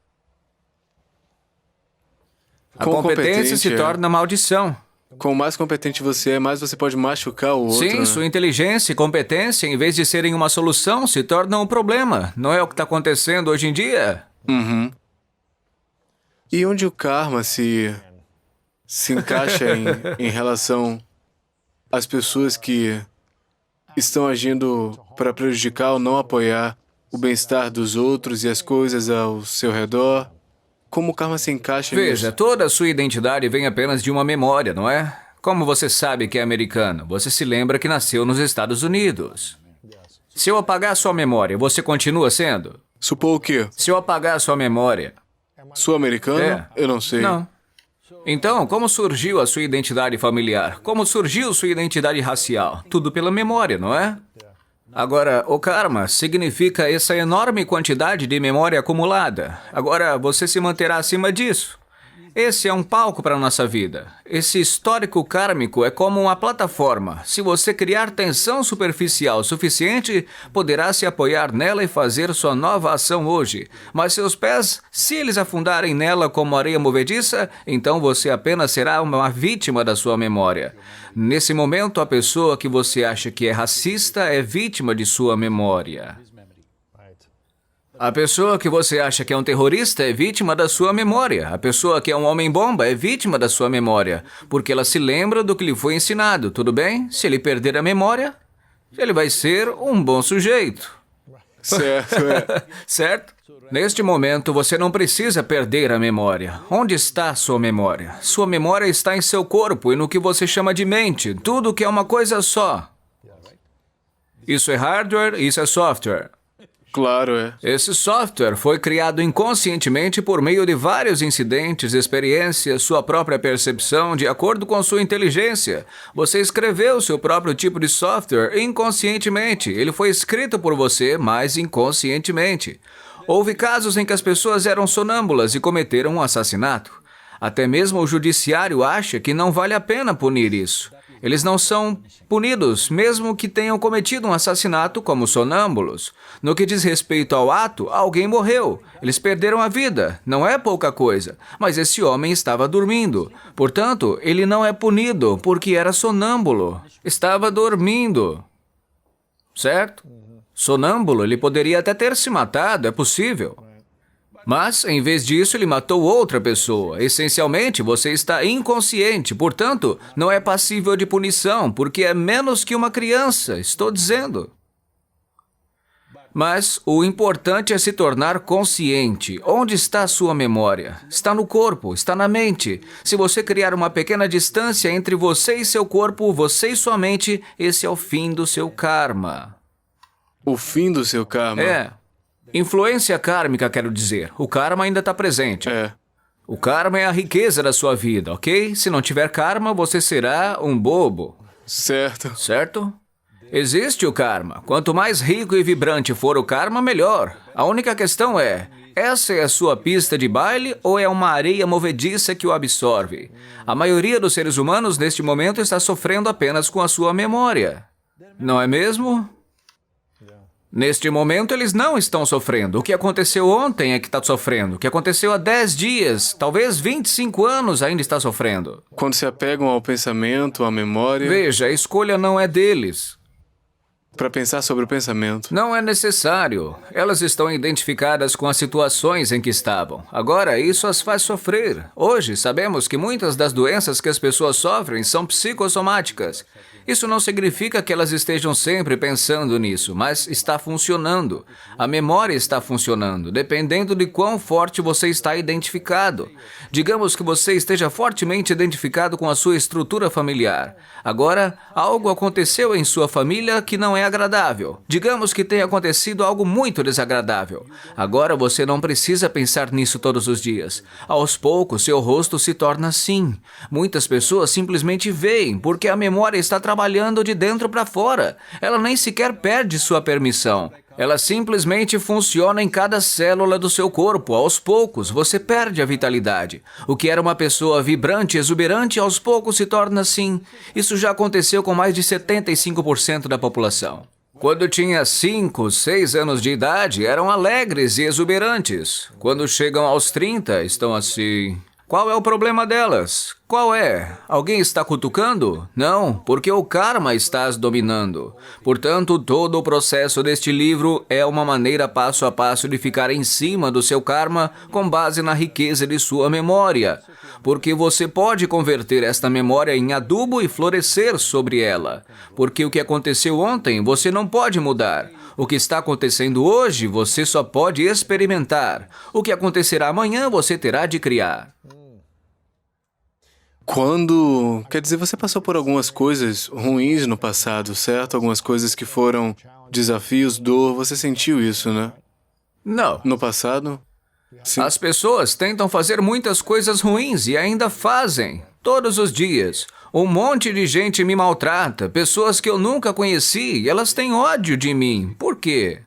A Com competência se competência. torna maldição. Quanto mais competente você é, mais você pode machucar o outro. Sim, né? sua inteligência e competência, em vez de serem uma solução, se tornam um problema. Não é o que está acontecendo hoje em dia? E onde o karma se encaixa em relação às pessoas que estão agindo para prejudicar ou não apoiar o bem-estar dos outros e as coisas ao seu redor? Como o karma se encaixa Veja, nisso? toda a sua identidade vem apenas de uma memória, não é? Como você sabe que é americano? Você se lembra que nasceu nos Estados Unidos. Se eu apagar a sua memória, você continua sendo? Supor o quê? Se eu apagar a sua memória... Sul-americano? É. Eu não sei. Não. Então, como surgiu a sua identidade familiar? Como surgiu sua identidade racial? Tudo pela memória, não é? Agora, o karma significa essa enorme quantidade de memória acumulada. Agora, você se manterá acima disso. Esse é um palco para a nossa vida. Esse histórico kármico é como uma plataforma. Se você criar tensão superficial suficiente, poderá se apoiar nela e fazer sua nova ação hoje. Mas seus pés, se eles afundarem nela como areia movediça, então você apenas será uma vítima da sua memória. Nesse momento, a pessoa que você acha que é racista é vítima de sua memória. A pessoa que você acha que é um terrorista é vítima da sua memória. A pessoa que é um homem-bomba é vítima da sua memória, porque ela se lembra do que lhe foi ensinado, tudo bem? Se ele perder a memória, ele vai ser um bom sujeito. Certo, é. Certo? Neste momento, você não precisa perder a memória. Onde está sua memória? Sua memória está em seu corpo e no que você chama de mente. Tudo que é uma coisa só. Isso é hardware, isso é software. Claro, é. Esse software foi criado inconscientemente por meio de vários incidentes, experiências, sua própria percepção, de acordo com sua inteligência. Você escreveu seu próprio tipo de software inconscientemente. Ele foi escrito por você, mas inconscientemente. Houve casos em que as pessoas eram sonâmbulas e cometeram um assassinato. Até mesmo o judiciário acha que não vale a pena punir isso. Eles não são punidos, mesmo que tenham cometido um assassinato como sonâmbulos. No que diz respeito ao ato, alguém morreu. Eles perderam a vida. Não é pouca coisa. Mas esse homem estava dormindo. Portanto, ele não é punido porque era sonâmbulo. Estava dormindo. Certo? Sonâmbulo, ele poderia até ter se matado, é possível. Mas, em vez disso, ele matou outra pessoa. Essencialmente, você está inconsciente, portanto, não é passível de punição, porque é menos que uma criança, estou dizendo. Mas o importante é se tornar consciente. Onde está a sua memória? Está no corpo, está na mente. Se você criar uma pequena distância entre você e seu corpo, você e sua mente, esse é o fim do seu karma. O fim do seu karma? É. Influência kármica, quero dizer. O karma ainda está presente. É. O karma é a riqueza da sua vida, ok? Se não tiver karma, você será um bobo. Certo. Certo? Existe o karma. Quanto mais rico e vibrante for o karma, melhor. A única questão é, essa é a sua pista de baile ou é uma areia movediça que o absorve? A maioria dos seres humanos neste momento está sofrendo apenas com a sua memória. Não é mesmo? Neste momento, eles não estão sofrendo. O que aconteceu ontem é que está sofrendo. O que aconteceu há 10 dias, talvez 25 anos, ainda está sofrendo. Quando se apegam ao pensamento, à memória... Veja, a escolha não é deles. Para pensar sobre o pensamento. Não é necessário. Elas estão identificadas com as situações em que estavam. Agora, isso as faz sofrer. Hoje, sabemos que muitas das doenças que as pessoas sofrem são psicossomáticas. Isso não significa que elas estejam sempre pensando nisso, mas está funcionando. A memória está funcionando, dependendo de quão forte você está identificado. Digamos que você esteja fortemente identificado com a sua estrutura familiar. Agora, algo aconteceu em sua família que não é agradável. Digamos que tenha acontecido algo muito desagradável. Agora você não precisa pensar nisso todos os dias. Aos poucos, seu rosto se torna assim. Muitas pessoas simplesmente veem, porque a memória está trabalhando de dentro para fora. Ela nem sequer perde sua permissão. Ela simplesmente funciona em cada célula do seu corpo. Aos poucos, você perde a vitalidade. O que era uma pessoa vibrante, exuberante, aos poucos se torna assim. Isso já aconteceu com mais de 75% da população. Quando tinha 5, 6 anos de idade, eram alegres e exuberantes. Quando chegam aos 30, estão assim... Qual é o problema delas? Qual é? Alguém está cutucando? Não, porque o karma está as dominando. Portanto, todo o processo deste livro é uma maneira passo a passo de ficar em cima do seu karma com base na riqueza de sua memória. Porque você pode converter esta memória em adubo e florescer sobre ela. Porque o que aconteceu ontem você não pode mudar. O que está acontecendo hoje você só pode experimentar. O que acontecerá amanhã você terá de criar. Quando... Quer dizer, você passou por algumas coisas ruins no passado, certo? Algumas coisas que foram desafios, dor. Você sentiu isso, né? Não. No passado? Sim. As pessoas tentam fazer muitas coisas ruins e ainda fazem. Todos os dias. Um monte de gente me maltrata. Pessoas que eu nunca conheci e elas têm ódio de mim. Por quê?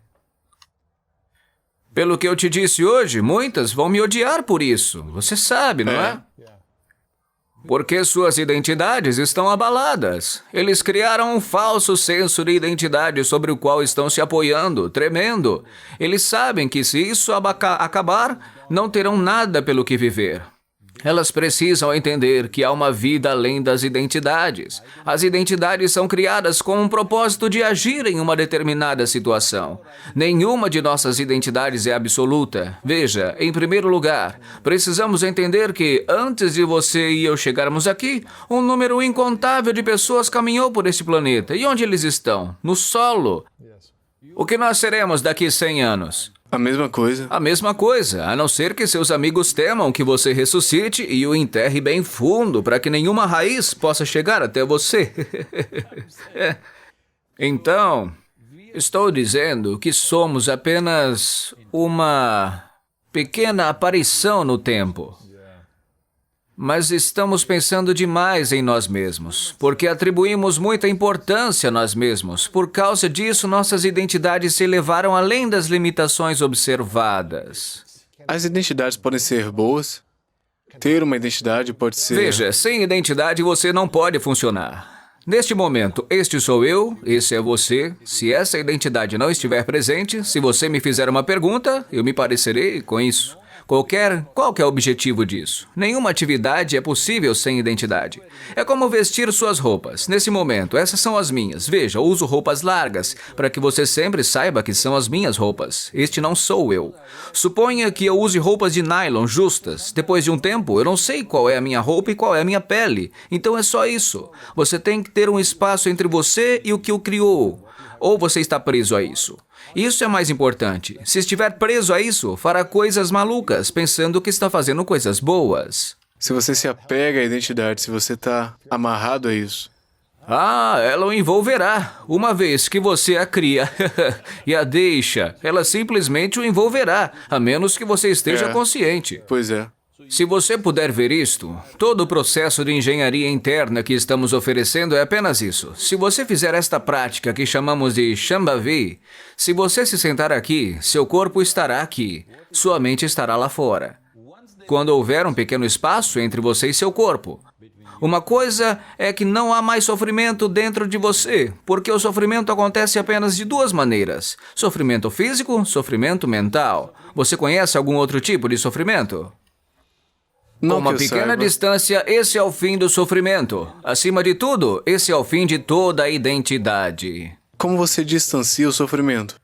Pelo que eu te disse hoje, muitas vão me odiar por isso. Você sabe, não é? Porque suas identidades estão abaladas. Eles criaram um falso senso de identidade sobre o qual estão se apoiando, tremendo. Eles sabem que se isso acabar, não terão nada pelo que viver. Elas precisam entender que há uma vida além das identidades. As identidades são criadas com um propósito de agir em uma determinada situação. Nenhuma de nossas identidades é absoluta. Veja, em primeiro lugar, precisamos entender que, antes de você e eu chegarmos aqui, um número incontável de pessoas caminhou por este planeta. E onde eles estão? No solo. O que nós seremos daqui 100 anos? A mesma coisa. A mesma coisa, a não ser que seus amigos temam que você ressuscite e o enterre bem fundo para que nenhuma raiz possa chegar até você. Então, estou dizendo que somos apenas uma pequena aparição no tempo. Mas estamos pensando demais em nós mesmos, porque atribuímos muita importância a nós mesmos. Por causa disso, nossas identidades se elevaram além das limitações observadas. As identidades podem ser boas. Ter uma identidade pode ser... Veja, sem identidade você não pode funcionar. Neste momento, este sou eu, esse é você. Se essa identidade não estiver presente, se você me fizer uma pergunta, eu me parecerei com isso. Qual que é o objetivo disso? Nenhuma atividade é possível sem identidade. É como vestir suas roupas. Nesse momento, essas são as minhas. Veja, eu uso roupas largas, para que você sempre saiba que são as minhas roupas. Este não sou eu. Suponha que eu use roupas de nylon justas. Depois de um tempo, eu não sei qual é a minha roupa e qual é a minha pele. Então é só isso. Você tem que ter um espaço entre você e o que o criou. Ou você está preso a isso. Isso é mais importante. Se estiver preso a isso, fará coisas malucas, pensando que está fazendo coisas boas. Se você se apega à identidade, se você está amarrado a isso. Ela o envolverá. Uma vez que você a cria e a deixa, ela simplesmente o envolverá, a menos que você esteja consciente. Pois é. Se você puder ver isto, todo o processo de engenharia interna que estamos oferecendo é apenas isso. Se você fizer esta prática que chamamos de Shambhavi, se você se sentar aqui, seu corpo estará aqui, sua mente estará lá fora. Quando houver um pequeno espaço entre você e seu corpo, uma coisa é que não há mais sofrimento dentro de você, porque o sofrimento acontece apenas de duas maneiras: sofrimento físico, sofrimento mental. Você conhece algum outro tipo de sofrimento? Não Uma que eu pequena saiba. distância, esse é o fim do sofrimento. Acima de tudo, esse é o fim de toda a identidade. Como você distancia o sofrimento?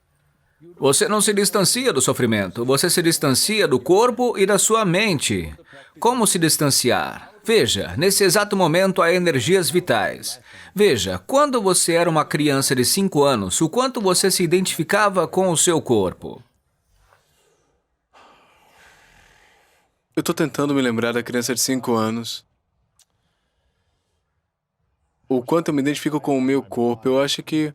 Você não se distancia do sofrimento, você se distancia do corpo e da sua mente. Como se distanciar? Veja, nesse exato momento há energias vitais. Veja, quando você era uma criança de 5 anos, o quanto você se identificava com o seu corpo? Eu estou tentando me lembrar da criança de 5 anos. O quanto eu me identifico com o meu corpo. Eu acho que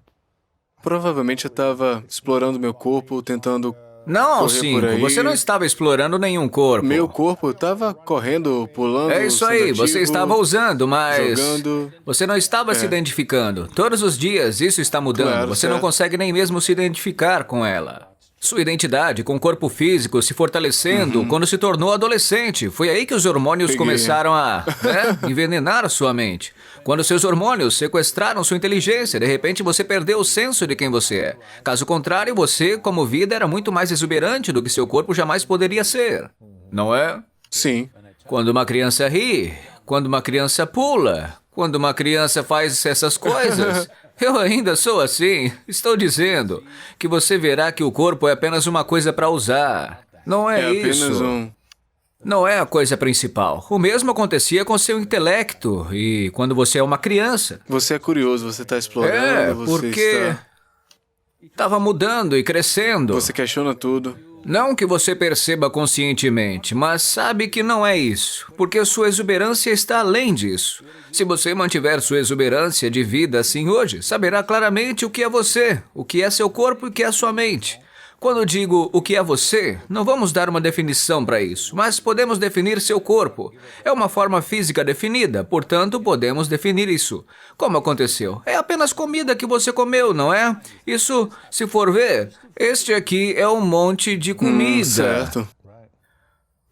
provavelmente eu estava explorando meu corpo, tentando Não, correr Cinco, por aí. você não estava explorando nenhum corpo. Meu corpo estava correndo, pulando. É isso aí, sendo você ativo, estava usando, mas jogando. você não estava se identificando. Todos os dias isso está mudando. Claro, Você não certo. consegue nem mesmo se identificar com ela. Sua identidade com o corpo físico se fortalecendo quando se tornou adolescente. Foi aí que os hormônios Peguei. começaram a envenenar a sua mente. Quando seus hormônios sequestraram sua inteligência, de repente você perdeu o senso de quem você é. Caso contrário, você, como vida, era muito mais exuberante do que seu corpo jamais poderia ser. Não é? Sim. Quando uma criança ri, quando uma criança pula, quando uma criança faz essas coisas, eu ainda sou assim. Estou dizendo que você verá que o corpo é apenas uma coisa para usar. Não é, É apenas isso. Não é a coisa principal. O mesmo acontecia com seu intelecto e quando você é uma criança. Você é curioso, você está explorando, você Porque estava mudando e crescendo. Você questiona tudo. Não que você perceba conscientemente, mas sabe que não é isso, porque sua exuberância está além disso. Se você mantiver sua exuberância de vida assim hoje, saberá claramente o que é você, o que é seu corpo e o que é sua mente. Quando digo o que é você, não vamos dar uma definição para isso, mas podemos definir seu corpo. É uma forma física definida, portanto, podemos definir isso. Como aconteceu? É apenas comida que você comeu, não é? Isso, se for ver, este aqui é um monte de comida. Certo.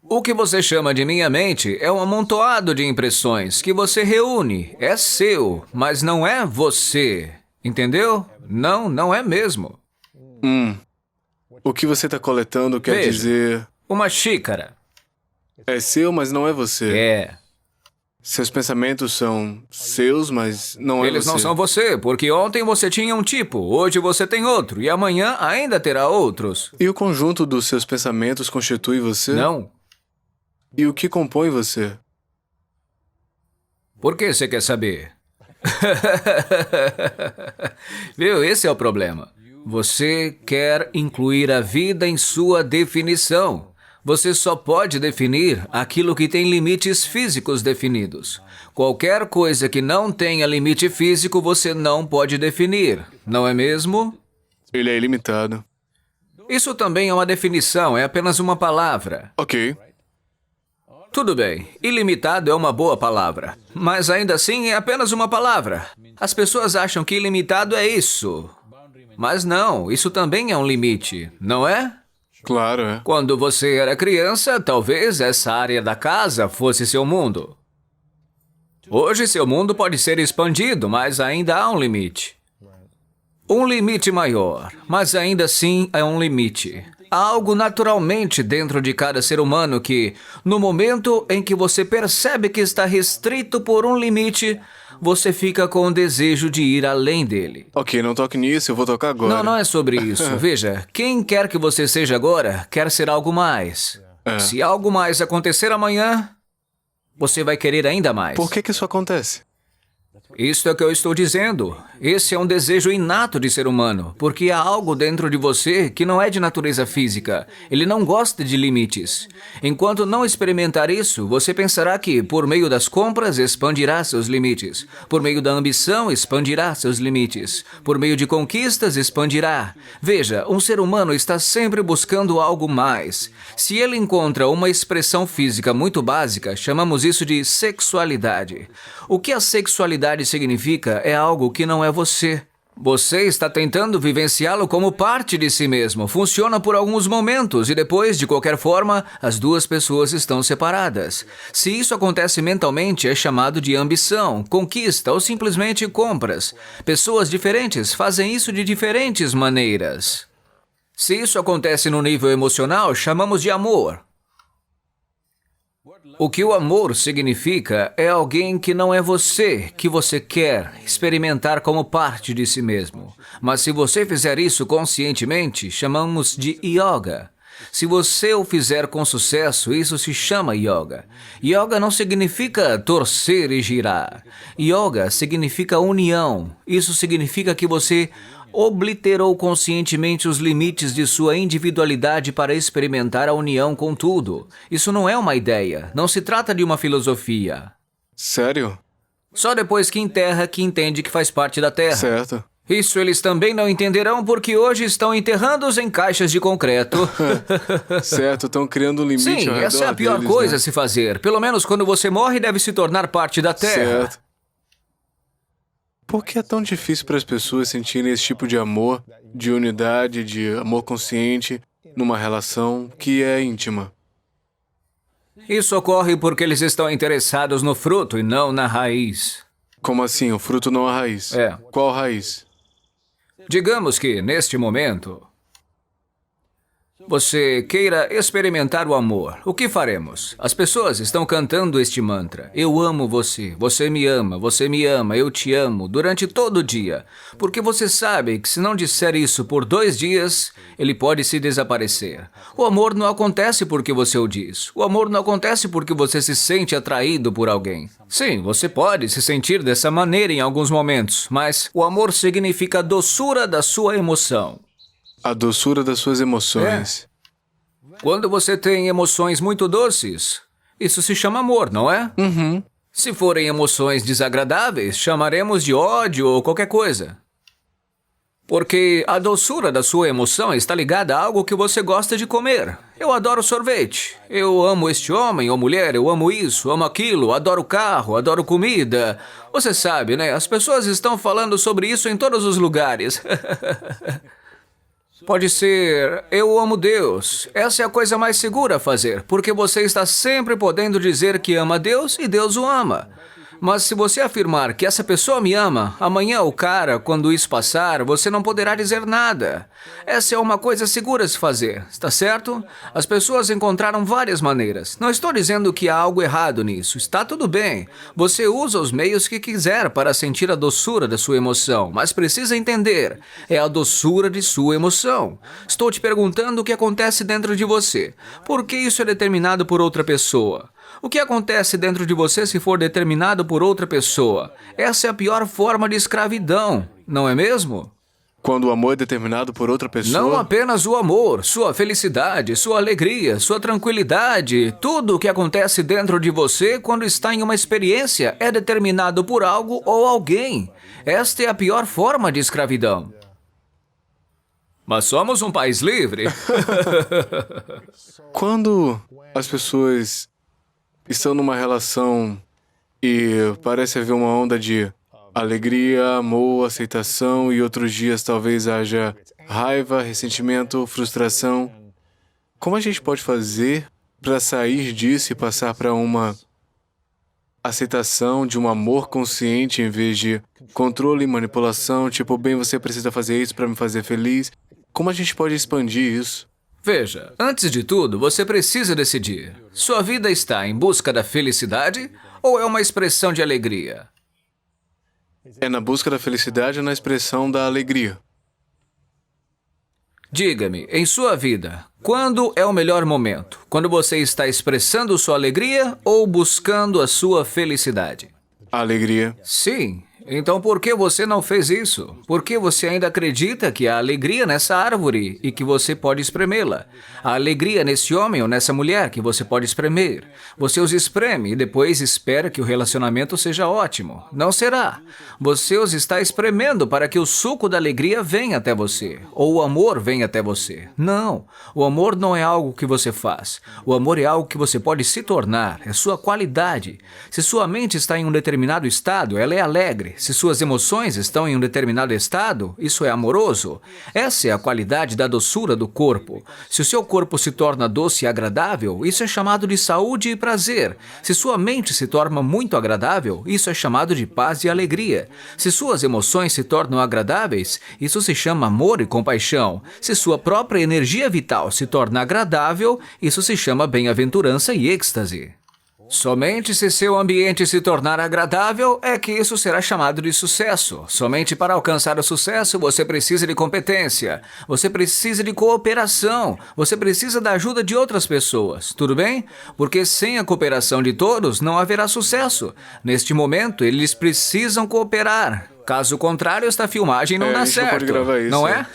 O que você chama de minha mente é um amontoado de impressões que você reúne. É seu, mas não é você. Entendeu? Não, não é mesmo. O que você está coletando quer Veja. dizer... Uma xícara. É seu, mas não é você. É. Seus pensamentos são seus, mas não é Eles você. não são você, porque ontem você tinha um tipo, hoje você tem outro, e amanhã ainda terá outros. E o conjunto dos seus pensamentos constitui você? Não. E o que compõe você? Por que você quer saber? Viu, esse é o problema. Você quer incluir a vida em sua definição. Você só pode definir aquilo que tem limites físicos definidos. Qualquer coisa que não tenha limite físico, você não pode definir, não é mesmo? Ele é ilimitado. Isso também é uma definição, é apenas uma palavra. Ok. Tudo bem, ilimitado é uma boa palavra, mas ainda assim é apenas uma palavra. As pessoas acham que ilimitado é isso. Mas não, isso também é um limite, não é? Claro, é. Quando você era criança, talvez essa área da casa fosse seu mundo. Hoje seu mundo pode ser expandido, mas ainda há um limite. Um limite maior, mas ainda assim é um limite. Há algo naturalmente dentro de cada ser humano que, no momento em que você percebe que está restrito por um limite, você fica com o desejo de ir além dele. Ok, não toque nisso, eu vou tocar agora. Não, não é sobre isso. Veja, quem quer que você seja agora, quer ser algo mais. Se algo mais acontecer amanhã, você vai querer ainda mais. Por que isso acontece? Isso é o que eu estou dizendo. Esse é um desejo inato de ser humano, porque há algo dentro de você que não é de natureza física. Ele não gosta de limites. Enquanto não experimentar isso, você pensará que, por meio das compras, expandirá seus limites. Por meio da ambição, expandirá seus limites. Por meio de conquistas, expandirá. Veja, um ser humano está sempre buscando algo mais. Se ele encontra uma expressão física muito básica, chamamos isso de sexualidade. O que a sexualidade significa é algo que não é você. Você está tentando vivenciá-lo como parte de si mesmo. Funciona por alguns momentos e depois, de qualquer forma, as duas pessoas estão separadas. Se isso acontece mentalmente, é chamado de ambição, conquista ou simplesmente compras. Pessoas diferentes fazem isso de diferentes maneiras. Se isso acontece no nível emocional, chamamos de amor. O que o amor significa é alguém que não é você, que você quer experimentar como parte de si mesmo. Mas se você fizer isso conscientemente, chamamos de yoga. Se você o fizer com sucesso, isso se chama yoga. Yoga não significa torcer e girar. Yoga significa união. Isso significa que você obliterou conscientemente os limites de sua individualidade para experimentar a união com tudo. Isso não é uma ideia, não se trata de uma filosofia. Sério? Só depois que enterra que entende que faz parte da Terra. Certo. Isso eles também não entenderão porque hoje estão enterrando-os em caixas de concreto. Certo, estão criando um limite Sim, ao redor essa é a pior deles, coisa né? a se fazer. Pelo menos quando você morre, deve se tornar parte da Terra. Certo. Por que é tão difícil para as pessoas sentirem esse tipo de amor, de unidade, de amor consciente, numa relação que é íntima? Isso ocorre porque eles estão interessados no fruto e não na raiz. Como assim? O fruto não a raiz? É. Qual raiz? Digamos que, neste momento, você queira experimentar o amor. O que faremos? As pessoas estão cantando este mantra. Eu amo você, você me ama, eu te amo, durante todo o dia. Porque você sabe que se não disser isso por 2 dias, ele pode se desaparecer. O amor não acontece porque você o diz. O amor não acontece porque você se sente atraído por alguém. Sim, você pode se sentir dessa maneira em alguns momentos, mas o amor significa a doçura da sua emoção. A doçura das suas emoções. Quando você tem emoções muito doces, isso se chama amor, não é? Uhum. Se forem emoções desagradáveis, chamaremos de ódio ou qualquer coisa. Porque a doçura da sua emoção está ligada a algo que você gosta de comer. Eu adoro sorvete. Eu amo este homem ou mulher, eu amo isso, amo aquilo, adoro carro, adoro comida. Você sabe, né? As pessoas estão falando sobre isso em todos os lugares. Pode ser, eu amo Deus. Essa é a coisa mais segura a fazer, porque você está sempre podendo dizer que ama Deus e Deus o ama. Mas se você afirmar que essa pessoa me ama, amanhã o cara, quando isso passar, você não poderá dizer nada. Essa é uma coisa segura a se fazer, está certo? As pessoas encontraram várias maneiras. Não estou dizendo que há algo errado nisso, está tudo bem. Você usa os meios que quiser para sentir a doçura da sua emoção, mas precisa entender, é a doçura de sua emoção. Estou te perguntando o que acontece dentro de você. Por que isso é determinado por outra pessoa? O que acontece dentro de você se for determinado por outra pessoa? Essa é a pior forma de escravidão, não é mesmo? Quando o amor é determinado por outra pessoa... Não apenas o amor, sua felicidade, sua alegria, sua tranquilidade, tudo o que acontece dentro de você quando está em uma experiência é determinado por algo ou alguém. Esta é a pior forma de escravidão. Mas somos um país livre. Quando as pessoas estão numa relação e parece haver uma onda de alegria, amor, aceitação e outros dias talvez haja raiva, ressentimento, frustração, como a gente pode fazer para sair disso e passar para uma aceitação, de um amor consciente em vez de controle e manipulação, tipo, bem, você precisa fazer isso para me fazer feliz. Como a gente pode expandir isso? Veja, antes de tudo, você precisa decidir. Sua vida está em busca da felicidade ou é uma expressão de alegria? É na busca da felicidade ou na expressão da alegria? Diga-me, em sua vida, quando é o melhor momento? Quando você está expressando sua alegria ou buscando a sua felicidade? A alegria. Sim. Então por que você não fez isso? Por que você ainda acredita que há alegria nessa árvore e que você pode espremê-la? Há alegria nesse homem ou nessa mulher que você pode espremer. Você os espreme e depois espera que o relacionamento seja ótimo. Não será. Você os está espremendo para que o suco da alegria venha até você, ou o amor venha até você. Não. O amor não é algo que você faz. O amor é algo que você pode se tornar. É sua qualidade. Se sua mente está em um determinado estado, ela é alegre. Se suas emoções estão em um determinado estado, isso é amoroso. Essa é a qualidade da doçura do corpo. Se o seu corpo se torna doce e agradável, isso é chamado de saúde e prazer. Se sua mente se torna muito agradável, isso é chamado de paz e alegria. Se suas emoções se tornam agradáveis, isso se chama amor e compaixão. Se sua própria energia vital se torna agradável, isso se chama bem-aventurança e êxtase. Somente se seu ambiente se tornar agradável é que isso será chamado de sucesso. Somente para alcançar o sucesso você precisa de competência, você precisa de cooperação, você precisa da ajuda de outras pessoas, tudo bem? Porque sem a cooperação de todos não haverá sucesso. Neste momento, eles precisam cooperar. Caso contrário, esta filmagem não dá a gente certo, não pode gravar isso, não é?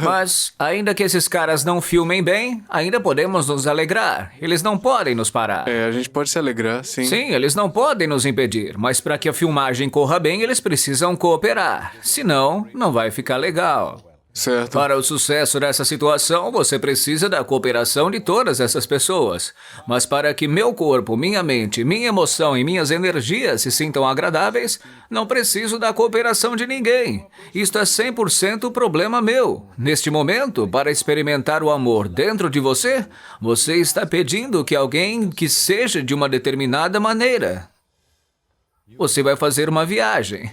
Mas, ainda que esses caras não filmem bem, ainda podemos nos alegrar. Eles não podem nos parar. A gente pode se alegrar, sim. Sim, eles não podem nos impedir, mas para que a filmagem corra bem, eles precisam cooperar. Senão, não vai ficar legal. Certo. Para o sucesso dessa situação, você precisa da cooperação de todas essas pessoas. Mas para que meu corpo, minha mente, minha emoção e minhas energias se sintam agradáveis, não preciso da cooperação de ninguém. Isto é 100% problema meu. Neste momento, para experimentar o amor dentro de você, você está pedindo que alguém que seja de uma determinada maneira. Você vai fazer uma viagem.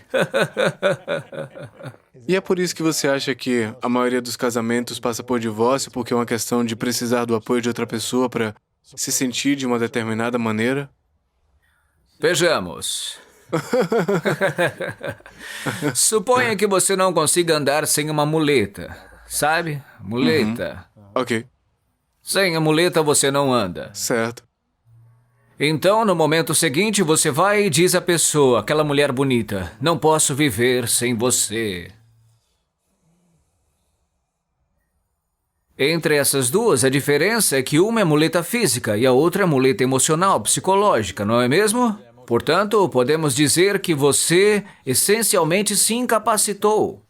E é por isso que você acha que a maioria dos casamentos passa por divórcio, porque é uma questão de precisar do apoio de outra pessoa para se sentir de uma determinada maneira? Vejamos. Suponha que você não consiga andar sem uma muleta, sabe? Muleta. Ok, Sem a muleta você não anda. certo. Então, no momento seguinte, você vai e diz à pessoa, aquela mulher bonita, não posso viver sem você. Entre essas duas, a diferença é que uma é muleta física e a outra é muleta emocional, psicológica, não é mesmo? Portanto, podemos dizer que você essencialmente se incapacitou.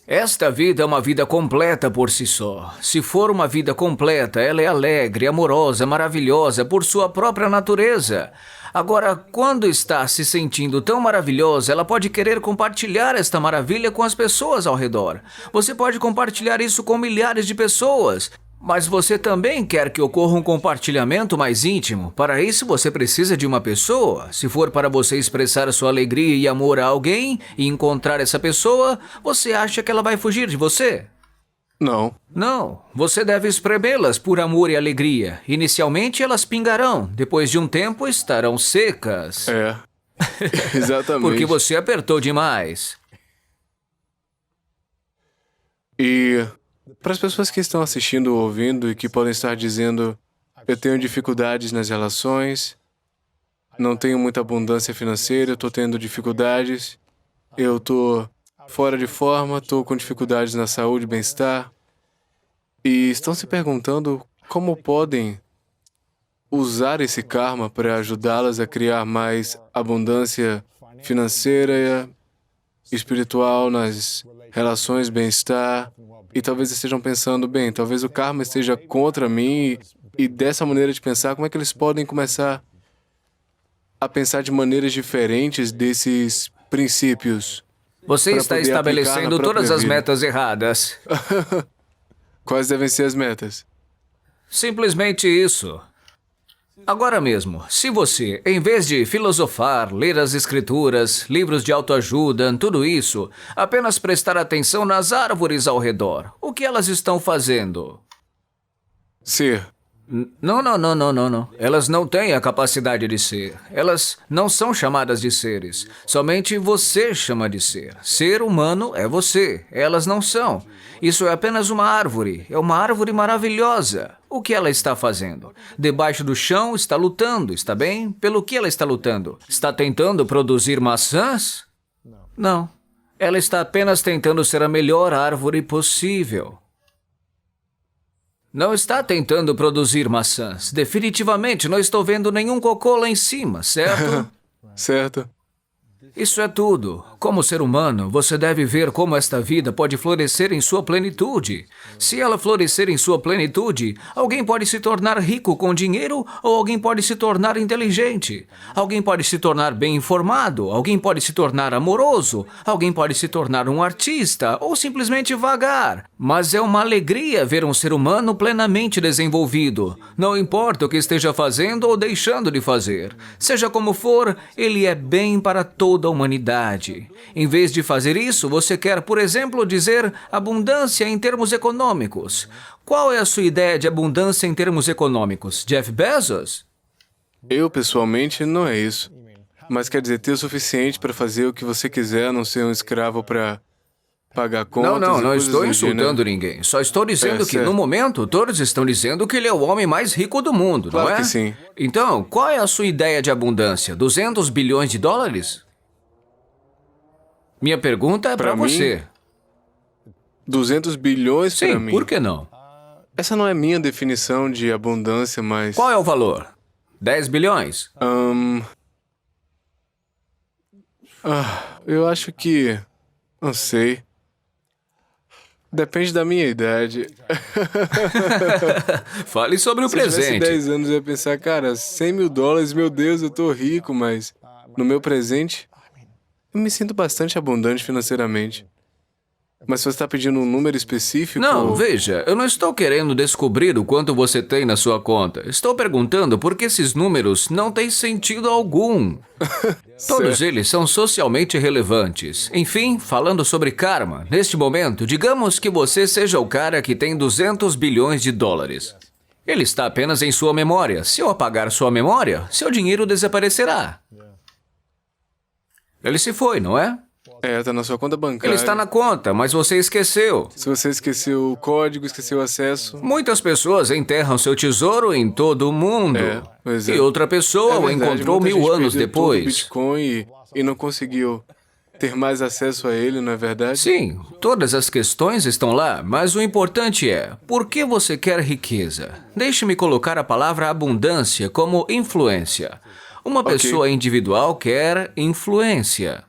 Esta vida é uma vida completa por si só. Se for uma vida completa, ela é alegre, amorosa, maravilhosa por sua própria natureza. Agora, quando está se sentindo tão maravilhosa, ela pode querer compartilhar esta maravilha com as pessoas ao redor. Você pode compartilhar isso com milhares de pessoas. Mas você também quer que ocorra um compartilhamento mais íntimo. Para isso, você precisa de uma pessoa. Se for para você expressar sua alegria e amor a alguém e encontrar essa pessoa, você acha que ela vai fugir de você? Não. Não. Você deve espremê-las por amor e alegria. Inicialmente, elas pingarão. Depois de um tempo, estarão secas. É. Exatamente. Porque você apertou demais. E para as pessoas que estão assistindo ou ouvindo e que podem estar dizendo, eu tenho dificuldades nas relações, não tenho muita abundância financeira, eu estou tendo dificuldades, eu estou fora de forma, estou com dificuldades na saúde e bem-estar, e estão se perguntando como podem usar esse karma para ajudá-las a criar mais abundância financeira, espiritual, nas relações, bem-estar. E talvez estejam pensando, bem, talvez o karma esteja contra mim e dessa maneira de pensar, como é que eles podem começar a pensar de maneiras diferentes desses princípios? Você Para está poder aplicar estabelecendo na todas própria as vida. metas erradas. Quais devem ser as metas? Simplesmente isso. Agora mesmo, se você, em vez de filosofar, ler as escrituras, livros de autoajuda, tudo isso, apenas prestar atenção nas árvores ao redor, o que elas estão fazendo? Ser. Não. Elas não têm a capacidade de ser. Elas não são chamadas de seres. Somente você chama de ser. Ser humano é você. Elas não são. Isso é apenas uma árvore. É uma árvore maravilhosa. O que ela está fazendo? Debaixo do chão está lutando, está bem? Pelo que ela está lutando? Está tentando produzir maçãs? Não. Ela está apenas tentando ser a melhor árvore possível. Não está tentando produzir maçãs. Definitivamente não estou vendo nenhum cocô lá em cima, certo? Certo. Isso é tudo. Como ser humano, você deve ver como esta vida pode florescer em sua plenitude. Se ela florescer em sua plenitude, alguém pode se tornar rico com dinheiro ou alguém pode se tornar inteligente. Alguém pode se tornar bem informado, alguém pode se tornar amoroso, alguém pode se tornar um artista ou simplesmente vagar. Mas é uma alegria ver um ser humano plenamente desenvolvido. Não importa o que esteja fazendo ou deixando de fazer. Seja como for, ele é bem para toda a humanidade. Em vez de fazer isso, você quer, por exemplo, dizer abundância em termos econômicos. Qual é a sua ideia de abundância em termos econômicos? Jeff Bezos? Eu, pessoalmente, não é isso. Mas quer dizer, ter o suficiente para fazer o que você quiser, não ser um escravo para pagar contas. Não e estou coisas do insultando gênero. ninguém. Só estou dizendo que, certo. no momento, todos estão dizendo que ele é o homem mais rico do mundo, Claro não é? que sim. Então, qual é a sua ideia de abundância? 200 bilhões de dólares? Minha pergunta é para Pra mim, você. 200 bilhões para Sim, mim. por que não? Essa não é minha definição de abundância, mas... Qual é o valor? 10 bilhões? Eu acho que... Não sei. Depende da minha idade. Fale sobre o Se eu tivesse presente. 10 anos, eu ia pensar, cara, 100 mil dólares, meu Deus, eu tô rico, mas no meu presente, eu me sinto bastante abundante financeiramente. Mas se você está pedindo um número específico... Não, veja, eu não estou querendo descobrir o quanto você tem na sua conta. Estou perguntando por que esses números não têm sentido algum. Todos eles são socialmente relevantes. Enfim, falando sobre karma, neste momento, digamos que você seja o cara que tem 200 bilhões de dólares. Ele está apenas em sua memória. Se eu apagar sua memória, seu dinheiro desaparecerá. Ele se foi, não é? Tá na sua conta bancária. Ele está na conta, mas você esqueceu. Se você esqueceu o código, esqueceu o acesso... Muitas pessoas enterram seu tesouro em todo o mundo. Pois é. E outra pessoa o verdade, encontrou muita 1000 gente anos perdeu todo o depois. Bitcoin e não conseguiu ter mais acesso a ele, não é verdade? Sim, todas as questões estão lá, mas o importante é, por que você quer riqueza? Deixe-me colocar a palavra abundância como influência. Uma pessoa individual quer influência.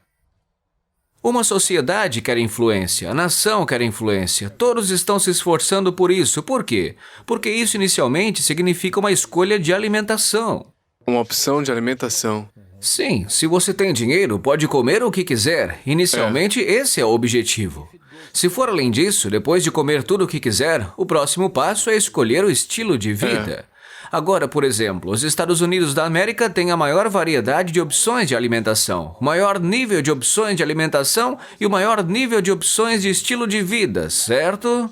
Uma sociedade quer influência, a nação quer influência. Todos estão se esforçando por isso. Por quê? Porque isso inicialmente significa uma escolha de alimentação. Uma opção de alimentação. Sim, se você tem dinheiro, pode comer o que quiser. Inicialmente, esse é o objetivo. Se for além disso, depois de comer tudo o que quiser, o próximo passo é escolher o estilo de vida. Agora, por exemplo, os Estados Unidos da América têm a maior variedade de opções de alimentação, o maior nível de opções de alimentação e o maior nível de opções de estilo de vida, certo?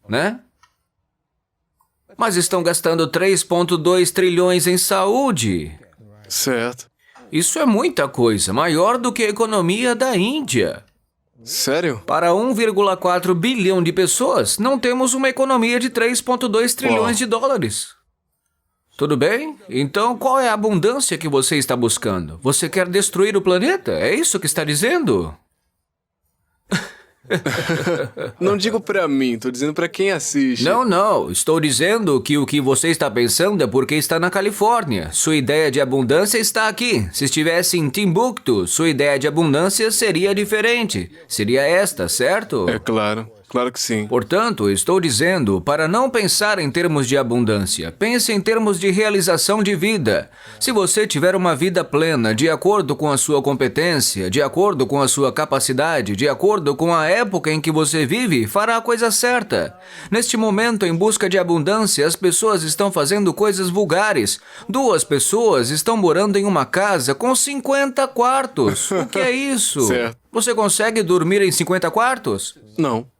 Né? Mas estão gastando 3,2 trilhões em saúde. Certo. Isso é muita coisa, maior do que a economia da Índia. Sério? Para 1,4 bilhão de pessoas, não temos uma economia de 3,2 trilhões de dólares. Tudo bem? Então, qual é a abundância que você está buscando? Você quer destruir o planeta? É isso que está dizendo? Não digo pra mim, tô dizendo pra quem assiste. Não. Estou dizendo que o que você está pensando é porque está na Califórnia. Sua ideia de abundância está aqui. Se estivesse em Timbuktu, sua ideia de abundância seria diferente. Seria esta, certo? É claro. Claro que sim. Portanto, estou dizendo para não pensar em termos de abundância. Pense em termos de realização de vida. Se você tiver uma vida plena, de acordo com a sua competência, de acordo com a sua capacidade, de acordo com a época em que você vive, fará a coisa certa. Neste momento, em busca de abundância, as pessoas estão fazendo coisas vulgares. 2 pessoas estão morando em uma casa com 50 quartos. O que é isso? Certo. Você consegue dormir em 50 quartos? Não.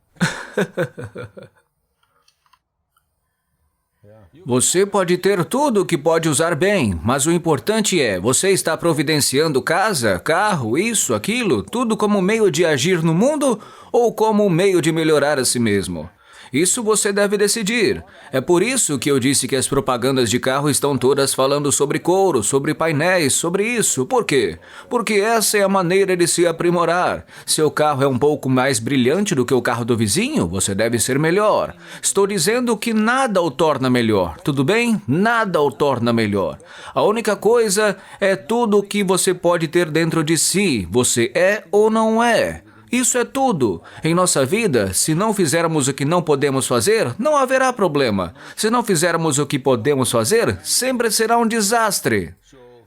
Você pode ter tudo o que pode usar bem, mas o importante é, você está providenciando casa, carro, isso, aquilo, tudo como meio de agir no mundo ou como meio de melhorar a si mesmo? Isso você deve decidir. É por isso que eu disse que as propagandas de carro estão todas falando sobre couro, sobre painéis, sobre isso. Por quê? Porque essa é a maneira de se aprimorar. Seu carro é um pouco mais brilhante do que o carro do vizinho, você deve ser melhor. Estou dizendo que nada o torna melhor, tudo bem? Nada o torna melhor. A única coisa é tudo o que você pode ter dentro de si. Você é ou não é. Isso é tudo. Em nossa vida, se não fizermos o que não podemos fazer, não haverá problema. Se não fizermos o que podemos fazer, sempre será um desastre.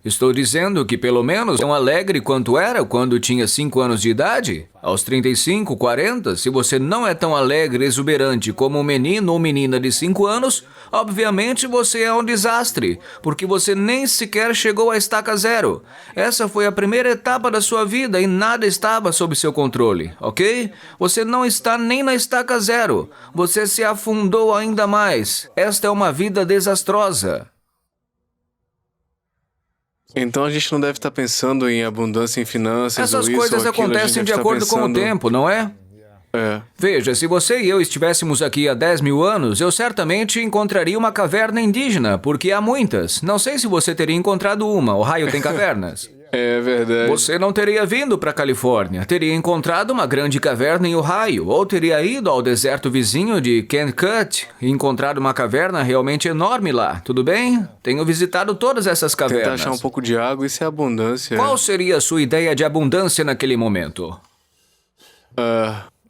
Estou dizendo que pelo menos tão alegre quanto era quando tinha 5 anos de idade. Aos 35, 40, se você não é tão alegre e exuberante como um menino ou menina de 5 anos, obviamente você é um desastre, porque você nem sequer chegou à estaca zero. Essa foi a primeira etapa da sua vida e nada estava sob seu controle, ok? Você não está nem na estaca zero. Você se afundou ainda mais. Esta é uma vida desastrosa. Então a gente não deve estar pensando em abundância em finanças Essas ou isso coisas ou aquilo, a gente acontecem deve de estar acordo com o pensando- tempo, não é? É. Veja, se você e eu estivéssemos aqui há 10 mil anos, eu certamente encontraria uma caverna indígena, porque há muitas. Não sei se você teria encontrado uma. Ohio tem cavernas. É verdade. Você não teria vindo para a Califórnia, teria encontrado uma grande caverna em Ohio, ou teria ido ao deserto vizinho de Kennecott e encontrado uma caverna realmente enorme lá, tudo bem? Tenho visitado todas essas Tentar cavernas. achar um pouco de água, isso é abundância. Qual seria a sua ideia de abundância naquele momento?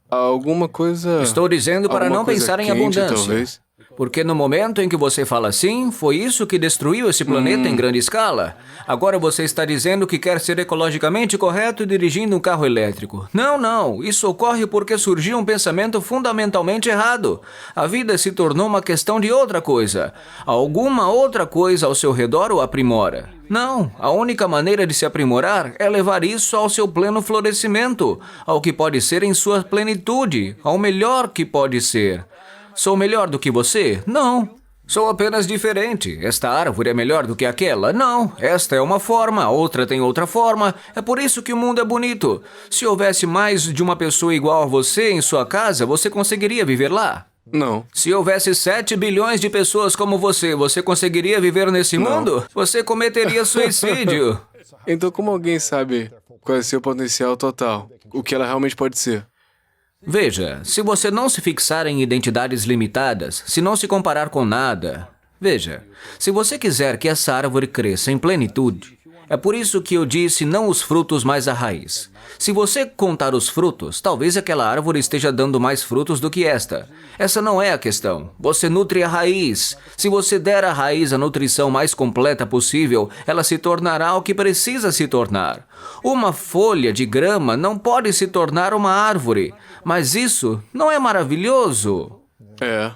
Alguma coisa... Estou dizendo para alguma não coisa pensar em quente, abundância. talvez. Porque no momento em que você fala assim, foi isso que destruiu esse planeta em grande escala. Agora você está dizendo que quer ser ecologicamente correto dirigindo um carro elétrico. Não, não. Isso ocorre porque surgiu um pensamento fundamentalmente errado. A vida se tornou uma questão de outra coisa. Alguma outra coisa ao seu redor o aprimora. Não, a única maneira de se aprimorar é levar isso ao seu pleno florescimento, ao que pode ser em sua plenitude, ao melhor que pode ser. Sou melhor do que você? Não. Sou apenas diferente. Esta árvore é melhor do que aquela? Não. Esta é uma forma, a outra tem outra forma. É por isso que o mundo é bonito. Se houvesse mais de uma pessoa igual a você em sua casa, você conseguiria viver lá? Não. Se houvesse 7 bilhões de pessoas como você conseguiria viver nesse mundo? Você cometeria suicídio. Então como alguém sabe qual é o seu potencial total? O que ela realmente pode ser? Veja, se você não se fixar em identidades limitadas, se não se comparar com nada... Veja, se você quiser que essa árvore cresça em plenitude, é por isso que eu disse não os frutos, mas a raiz. Se você contar os frutos, talvez aquela árvore esteja dando mais frutos do que esta. Essa não é a questão. Você nutre a raiz. Se você der à raiz a nutrição mais completa possível, ela se tornará o que precisa se tornar. Uma folha de grama não pode se tornar uma árvore. Mas isso não é maravilhoso? É.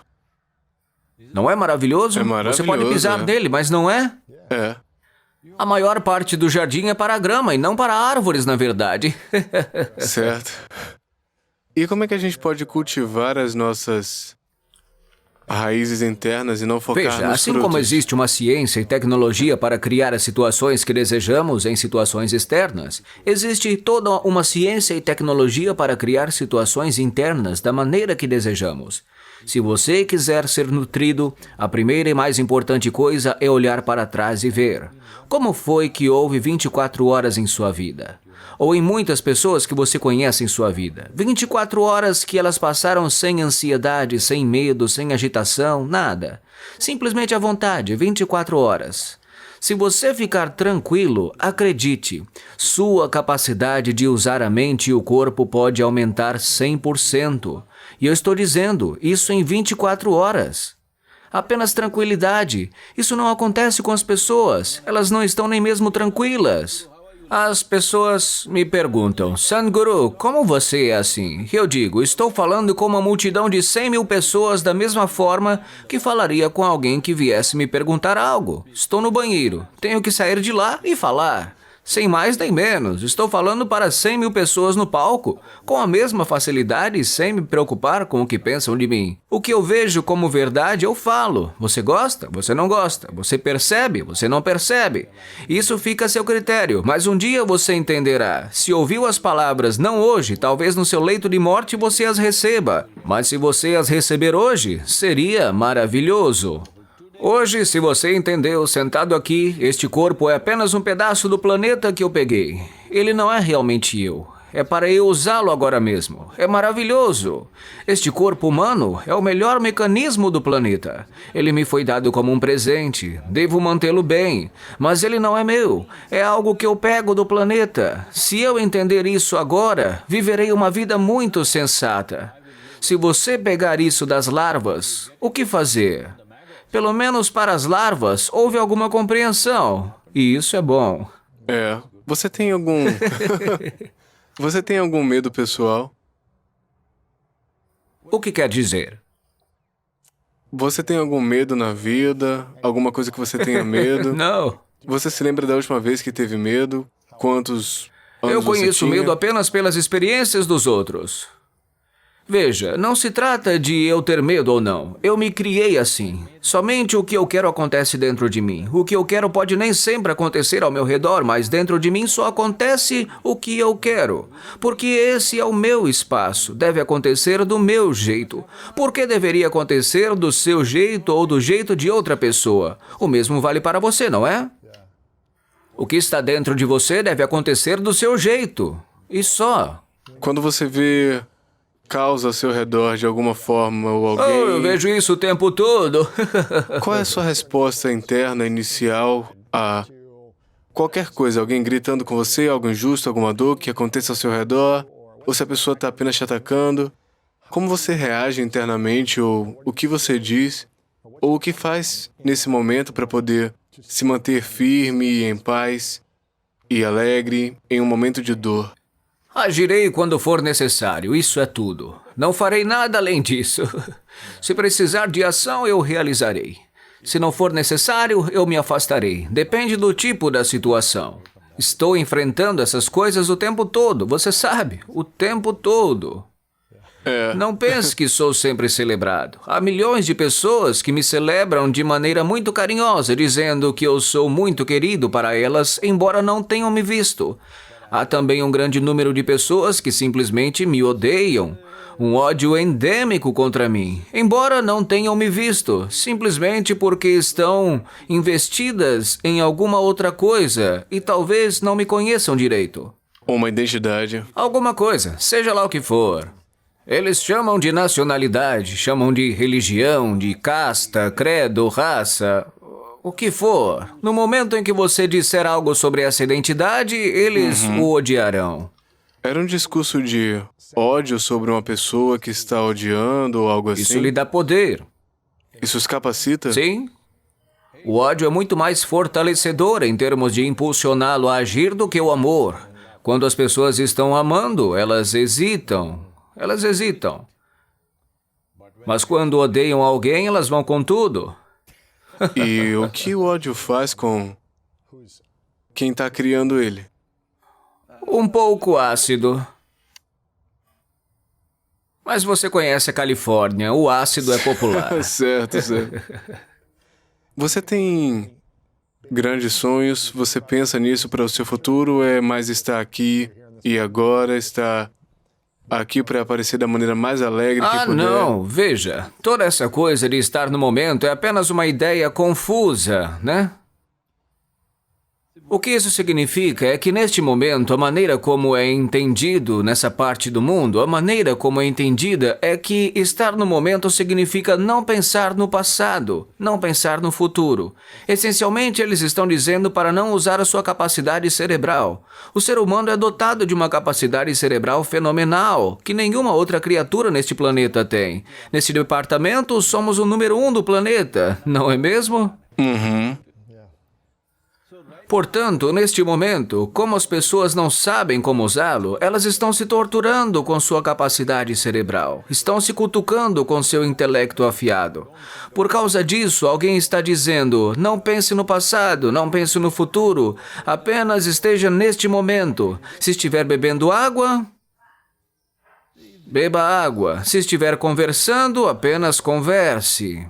Não é maravilhoso? É maravilhoso, Você pode pisar é. nele, mas não é? É. A maior parte do jardim é para a grama e não para árvores, na verdade. Certo. E como é que a gente pode cultivar as nossas raízes internas e não focar Veja, nos assim frutos? como existe uma ciência e tecnologia para criar as situações que desejamos em situações externas, existe toda uma ciência e tecnologia para criar situações internas da maneira que desejamos. Se você quiser ser nutrido, a primeira e mais importante coisa é olhar para trás e ver como foi que houve 24 horas em sua vida. Ou em muitas pessoas que você conhece em sua vida. 24 horas que elas passaram sem ansiedade, sem medo, sem agitação, nada. Simplesmente à vontade, 24 horas. Se você ficar tranquilo, acredite, sua capacidade de usar a mente e o corpo pode aumentar 100%. E eu estou dizendo, isso em 24 horas. Apenas tranquilidade. Isso não acontece com as pessoas. Elas não estão nem mesmo tranquilas. As pessoas me perguntam, Sadhguru, como você é assim? Eu digo, estou falando com uma multidão de 100 mil pessoas da mesma forma que falaria com alguém que viesse me perguntar algo. Estou no banheiro, tenho que sair de lá e falar. Sem mais nem menos, estou falando para 100 mil pessoas no palco, com a mesma facilidade, sem me preocupar com o que pensam de mim. O que eu vejo como verdade, eu falo. Você gosta? Você não gosta? Você percebe? Você não percebe? Isso fica a seu critério, mas um dia você entenderá. Se ouviu as palavras não hoje, talvez no seu leito de morte você as receba. Mas se você as receber hoje, seria maravilhoso. Hoje, se você entendeu, sentado aqui, este corpo é apenas um pedaço do planeta que eu peguei. Ele não é realmente eu. É para eu usá-lo agora mesmo. É maravilhoso. Este corpo humano é o melhor mecanismo do planeta. Ele me foi dado como um presente. Devo mantê-lo bem. Mas ele não é meu. É algo que eu pego do planeta. Se eu entender isso agora, viverei uma vida muito sensata. Se você pegar isso das larvas, o que fazer? Pelo menos para as larvas, houve alguma compreensão. E isso é bom. Você tem algum... Você tem algum medo pessoal? O que quer dizer? Você tem algum medo na vida? Alguma coisa que você tenha medo? Não. Você se lembra da última vez que teve medo? Quantos anos Eu você conheço tinha? medo apenas pelas experiências dos outros. Veja, não se trata de eu ter medo ou não. Eu me criei assim. Somente o que eu quero acontece dentro de mim. O que eu quero pode nem sempre acontecer ao meu redor, mas dentro de mim só acontece o que eu quero. Porque esse é o meu espaço. Deve acontecer do meu jeito. Por que deveria acontecer do seu jeito ou do jeito de outra pessoa? O mesmo vale para você, não é? O que está dentro de você deve acontecer do seu jeito. E só. Quando você vê caos ao seu redor de alguma forma ou alguém... Eu vejo isso o tempo todo. Qual é a sua resposta interna, inicial a qualquer coisa? Alguém gritando com você, algo injusto, alguma dor que aconteça ao seu redor? Ou se a pessoa está apenas te atacando? Como você reage internamente ou o que você diz? Ou o que faz nesse momento para poder se manter firme e em paz e alegre em um momento de dor? Agirei quando for necessário, isso é tudo. Não farei nada além disso. Se precisar de ação, eu realizarei. Se não for necessário, eu me afastarei. Depende do tipo da situação. Estou enfrentando essas coisas o tempo todo, você sabe, o tempo todo. Não pense que sou sempre celebrado. Há milhões de pessoas que me celebram de maneira muito carinhosa, dizendo que eu sou muito querido para elas, embora não tenham me visto. Há também um grande número de pessoas que simplesmente me odeiam. Um ódio endêmico contra mim, embora não tenham me visto, simplesmente porque estão investidas em alguma outra coisa e talvez não me conheçam direito. Uma identidade. Alguma coisa, seja lá o que for. Eles chamam de nacionalidade, chamam de religião, de casta, credo, raça... O que for. No momento em que você disser algo sobre essa identidade, eles o odiarão. Era um discurso de ódio sobre uma pessoa que está odiando ou algo assim? Isso lhe dá poder. Isso os capacita? Sim. O ódio é muito mais fortalecedor em termos de impulsioná-lo a agir do que o amor. Quando as pessoas estão amando, elas hesitam. Elas hesitam. Mas quando odeiam alguém, elas vão com tudo. E o que o ódio faz com quem está criando ele? Um pouco ácido. Mas você conhece a Califórnia, o ácido é popular. Certo. Você tem grandes sonhos? Você pensa nisso para o seu futuro? Ou é mais estar aqui e agora, estar aqui para aparecer da maneira mais alegre que puder? Não, veja, toda essa coisa de estar no momento é apenas uma ideia confusa, né? O que isso significa é que neste momento, a maneira como é entendido nessa parte do mundo, a maneira como é entendida é que estar no momento significa não pensar no passado, não pensar no futuro. Essencialmente, eles estão dizendo para não usar a sua capacidade cerebral. O ser humano é dotado de uma capacidade cerebral fenomenal, que nenhuma outra criatura neste planeta tem. Nesse departamento, somos o número 1 do planeta, não é mesmo? Uhum. Portanto, neste momento, como as pessoas não sabem como usá-lo, elas estão se torturando com sua capacidade cerebral, estão se cutucando com seu intelecto afiado. Por causa disso, alguém está dizendo, não pense no passado, não pense no futuro, apenas esteja neste momento. Se estiver bebendo água, beba água. Se estiver conversando, apenas converse.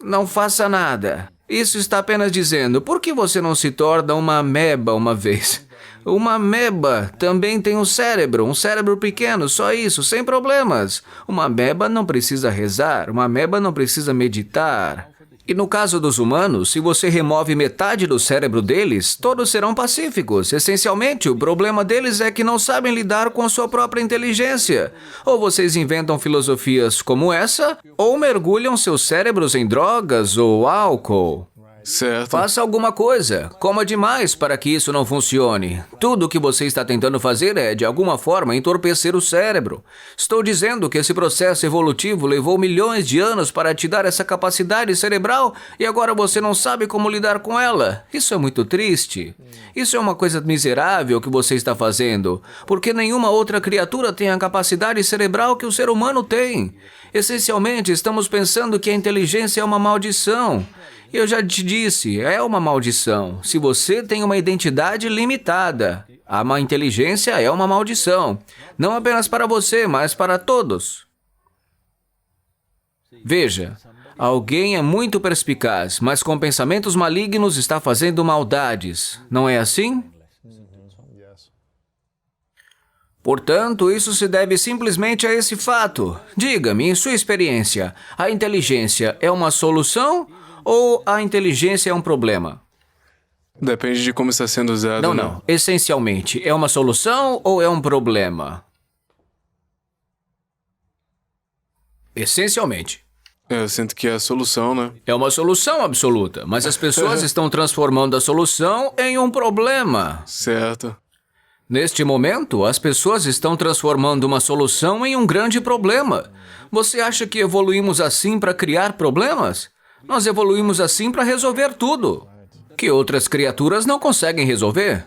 Não faça nada. Isso está apenas dizendo, por que você não se torna uma ameba uma vez? Uma ameba também tem um cérebro pequeno, só isso, sem problemas. Uma ameba não precisa rezar, uma ameba não precisa meditar. E no caso dos humanos, se você remove metade do cérebro deles, todos serão pacíficos. Essencialmente, o problema deles é que não sabem lidar com a sua própria inteligência. Ou vocês inventam filosofias como essa, ou mergulham seus cérebros em drogas ou álcool. Certo. Faça alguma coisa. Coma demais para que isso não funcione. Tudo o que você está tentando fazer é, de alguma forma, entorpecer o cérebro. Estou dizendo que esse processo evolutivo levou milhões de anos para te dar essa capacidade cerebral e agora você não sabe como lidar com ela. Isso é muito triste. Isso é uma coisa miserável que você está fazendo, porque nenhuma outra criatura tem a capacidade cerebral que o ser humano tem. Essencialmente, estamos pensando que a inteligência é uma maldição. Eu já te disse, é uma maldição. Se você tem uma identidade limitada, a má inteligência é uma maldição. Não apenas para você, mas para todos. Veja, alguém é muito perspicaz, mas com pensamentos malignos está fazendo maldades. Não é assim? Portanto, isso se deve simplesmente a esse fato. Diga-me, em sua experiência, a inteligência é uma solução ou a inteligência é um problema? Depende de como está sendo usado. Não. Essencialmente, é uma solução ou é um problema? Essencialmente. Eu sinto que é a solução, né? É uma solução absoluta, mas as pessoas estão transformando a solução em um problema. Certo. Neste momento, as pessoas estão transformando uma solução em um grande problema. Você acha que evoluímos assim para criar problemas? Nós evoluímos assim para resolver tudo, que outras criaturas não conseguem resolver.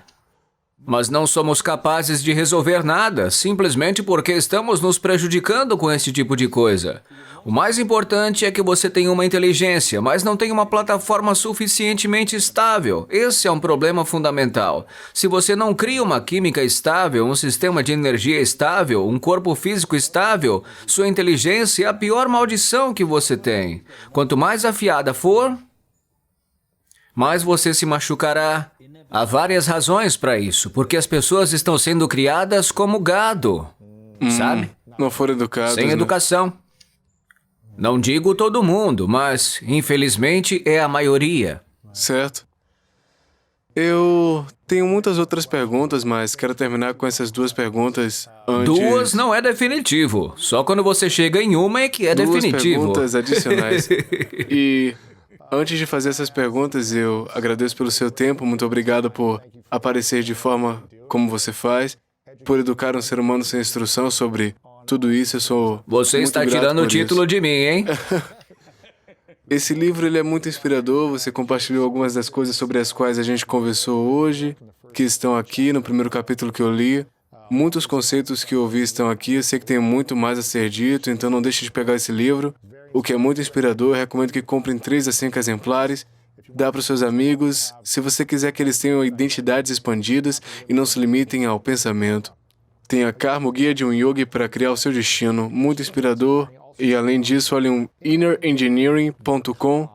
Mas não somos capazes de resolver nada, simplesmente porque estamos nos prejudicando com esse tipo de coisa. O mais importante é que você tenha uma inteligência, mas não tem uma plataforma suficientemente estável. Esse é um problema fundamental. Se você não cria uma química estável, um sistema de energia estável, um corpo físico estável, sua inteligência é a pior maldição que você tem. Quanto mais afiada for, mais você se machucará. Há várias razões para isso, porque as pessoas estão sendo criadas como gado, sabe? Não foram educados, Sem né? educação. Não digo todo mundo, mas, infelizmente, é a maioria. Certo. Eu tenho muitas outras perguntas, mas quero terminar com essas duas perguntas antes... Duas não é definitivo. Só quando você chega em uma é que é Duas definitivo. perguntas adicionais. E antes de fazer essas perguntas, eu agradeço pelo seu tempo. Muito obrigado por aparecer de forma como você faz, por educar um ser humano sem instrução sobre tudo isso. Eu sou Você muito está grato tirando o por título isso. de mim, hein? Esse livro ele é muito inspirador. Você compartilhou algumas das coisas sobre as quais a gente conversou hoje, que estão aqui no primeiro capítulo que eu li. Muitos conceitos que eu ouvi estão aqui. Eu sei que tem muito mais a ser dito, então não deixe de pegar esse livro. O que é muito inspirador, eu recomendo que comprem 3 a 5 exemplares. Dá para os seus amigos, se você quiser que eles tenham identidades expandidas e não se limitem ao pensamento. Tem a Karma, o guia de um yogi para criar o seu destino. Muito inspirador. E além disso, olhem um innerengineering.com.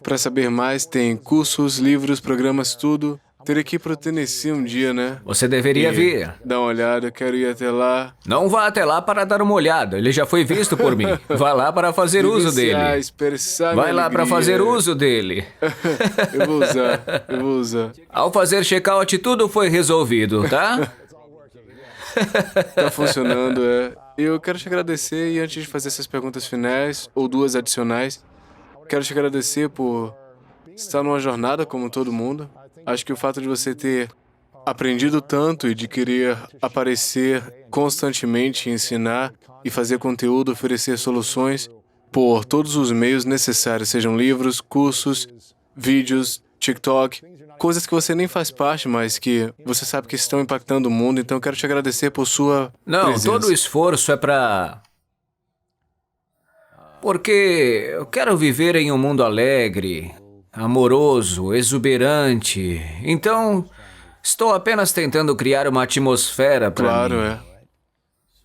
Para saber mais, tem cursos, livros, programas, tudo. Teria que ir pro Tennessee um dia, né? Você deveria vir. Dá uma olhada, eu quero ir até lá. Não vá até lá para dar uma olhada. Ele já foi visto por mim. Vá lá para fazer uso dele. Expressar Vai minha lá para alegria. fazer uso dele. Eu vou usar. Ao fazer check-out, tudo foi resolvido, tá? Tá funcionando, é. Eu quero te agradecer e antes de fazer essas perguntas finais, ou duas adicionais, quero te agradecer por estar numa jornada como todo mundo. Acho que o fato de você ter aprendido tanto e de querer aparecer constantemente, ensinar e fazer conteúdo, oferecer soluções por todos os meios necessários, sejam livros, cursos, vídeos, TikTok, coisas que você nem faz parte, mas que você sabe que estão impactando o mundo. Então, eu quero te agradecer por sua presença. Todo o esforço é para... Porque eu quero viver em um mundo alegre, amoroso, exuberante. Então, estou apenas tentando criar uma atmosfera para Claro, mim. é.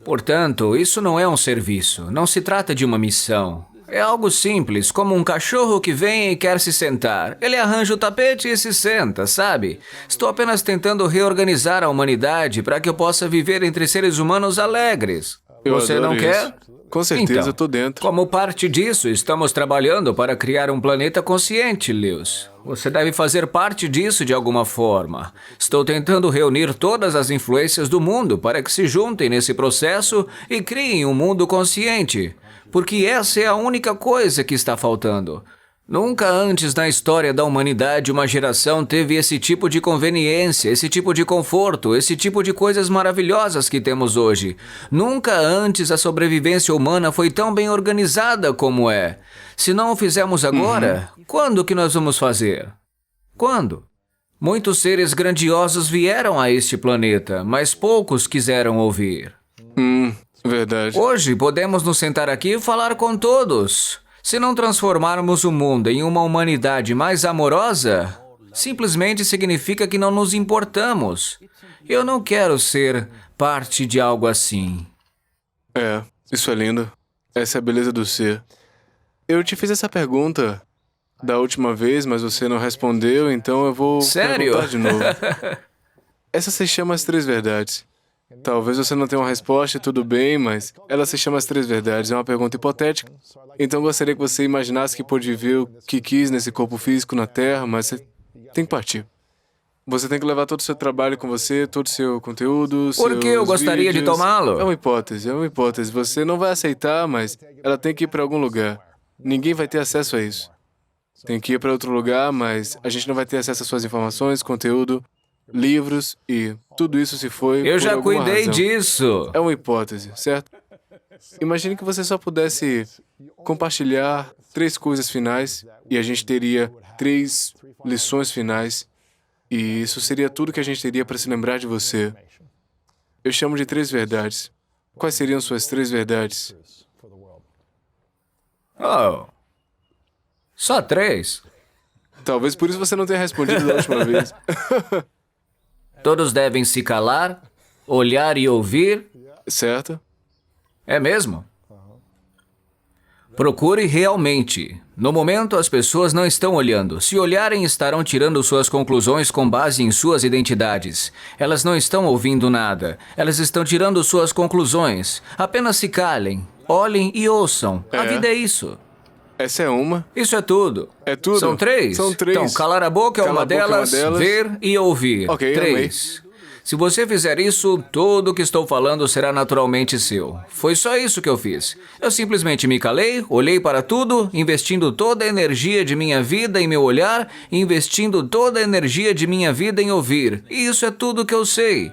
Portanto, isso não é um serviço, não se trata de uma missão. É algo simples, como um cachorro que vem e quer se sentar. Ele arranja o tapete e se senta, sabe? Estou apenas tentando reorganizar a humanidade para que eu possa viver entre seres humanos alegres. Eu Você adoro não quer? isso. Com certeza, Então, eu tô dentro. Como parte disso, estamos trabalhando para criar um planeta consciente, Lewis. Você deve fazer parte disso de alguma forma. Estou tentando reunir todas as influências do mundo para que se juntem nesse processo e criem um mundo consciente. Porque essa é a única coisa que está faltando. Nunca antes na história da humanidade uma geração teve esse tipo de conveniência, esse tipo de conforto, esse tipo de coisas maravilhosas que temos hoje. Nunca antes a sobrevivência humana foi tão bem organizada como é. Se não o fizermos agora, quando que nós vamos fazer? Quando? Muitos seres grandiosos vieram a este planeta, mas poucos quiseram ouvir. Verdade. Hoje podemos nos sentar aqui e falar com todos. Se não transformarmos o mundo em uma humanidade mais amorosa, simplesmente significa que não nos importamos. Eu não quero ser parte de algo assim. É, isso é lindo. Essa é a beleza do ser. Eu te fiz essa pergunta da última vez, mas você não respondeu, então eu vou Sério? perguntar de novo. Essa se chama As Três Verdades. Talvez você não tenha uma resposta, tudo bem, mas ela se chama As Três Verdades. É uma pergunta hipotética. Então gostaria que você imaginasse que pôde ver o que quis nesse corpo físico na Terra, mas você tem que partir. Você tem que levar todo o seu trabalho com você, todo o seu conteúdo, Por que eu gostaria de vídeos. tomá-lo? É uma hipótese, é uma hipótese. Você não vai aceitar, mas ela tem que ir para algum lugar. Ninguém vai ter acesso a isso. Tem que ir para outro lugar, mas a gente não vai ter acesso às suas informações, conteúdo, livros e tudo isso se foi Eu por já alguma cuidei razão. disso. É uma hipótese, certo? Imagine que você só pudesse compartilhar 3 coisas finais e a gente teria 3 lições finais e isso seria tudo que a gente teria para se lembrar de você. Eu chamo de 3 verdades. Quais seriam suas 3 verdades? Oh. Só 3. Talvez por isso você não tenha respondido da última vez. Todos devem se calar, olhar e ouvir. Certo? É mesmo? Procure realmente. No momento, as pessoas não estão olhando. Se olharem, estarão tirando suas conclusões com base em suas identidades. Elas não estão ouvindo nada. Elas estão tirando suas conclusões. Apenas se calem, olhem e ouçam. A vida é isso. Essa é uma. Isso é tudo. É tudo? São 3? São 3. Então, calar a boca é Calar uma a boca é uma delas, delas. ver e ouvir. Ok, 3. Se você fizer isso, tudo o que estou falando será naturalmente seu. Foi só isso que eu fiz. Eu simplesmente me calei, olhei para tudo, investindo toda a energia de minha vida em meu olhar, investindo toda a energia de minha vida em ouvir. E isso é tudo que eu sei.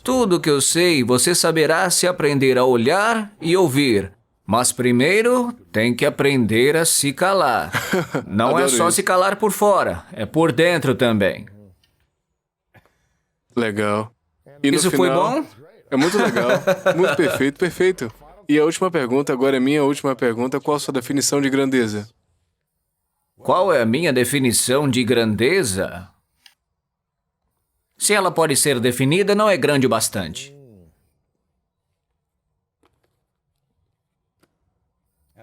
Tudo que eu sei, você saberá se aprender a olhar e ouvir. Mas primeiro, tem que aprender a se calar. Não é Adoro só isso. se calar por fora, é por dentro também. Legal. E no Isso foi final- bom? É muito legal. Muito perfeito, perfeito. E a última pergunta, agora é minha última pergunta. Qual a sua definição de grandeza? Qual é a minha definição de grandeza? Se ela pode ser definida, não é grande o bastante.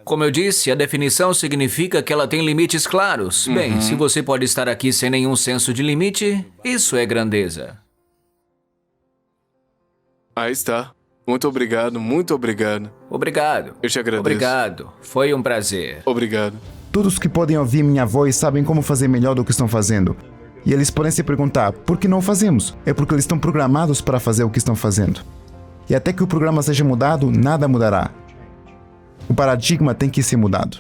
Como eu disse, a definição significa que ela tem limites claros. Bem, se você pode estar aqui sem nenhum senso de limite, isso é grandeza. Aí está. Muito obrigado, muito obrigado. Obrigado. Eu te agradeço. Obrigado. Foi um prazer. Obrigado. Todos que podem ouvir minha voz sabem como fazer melhor do que estão fazendo. E eles podem se perguntar, por que não fazemos? É porque eles estão programados para fazer o que estão fazendo. E até que o programa seja mudado, nada mudará. O paradigma tem que ser mudado.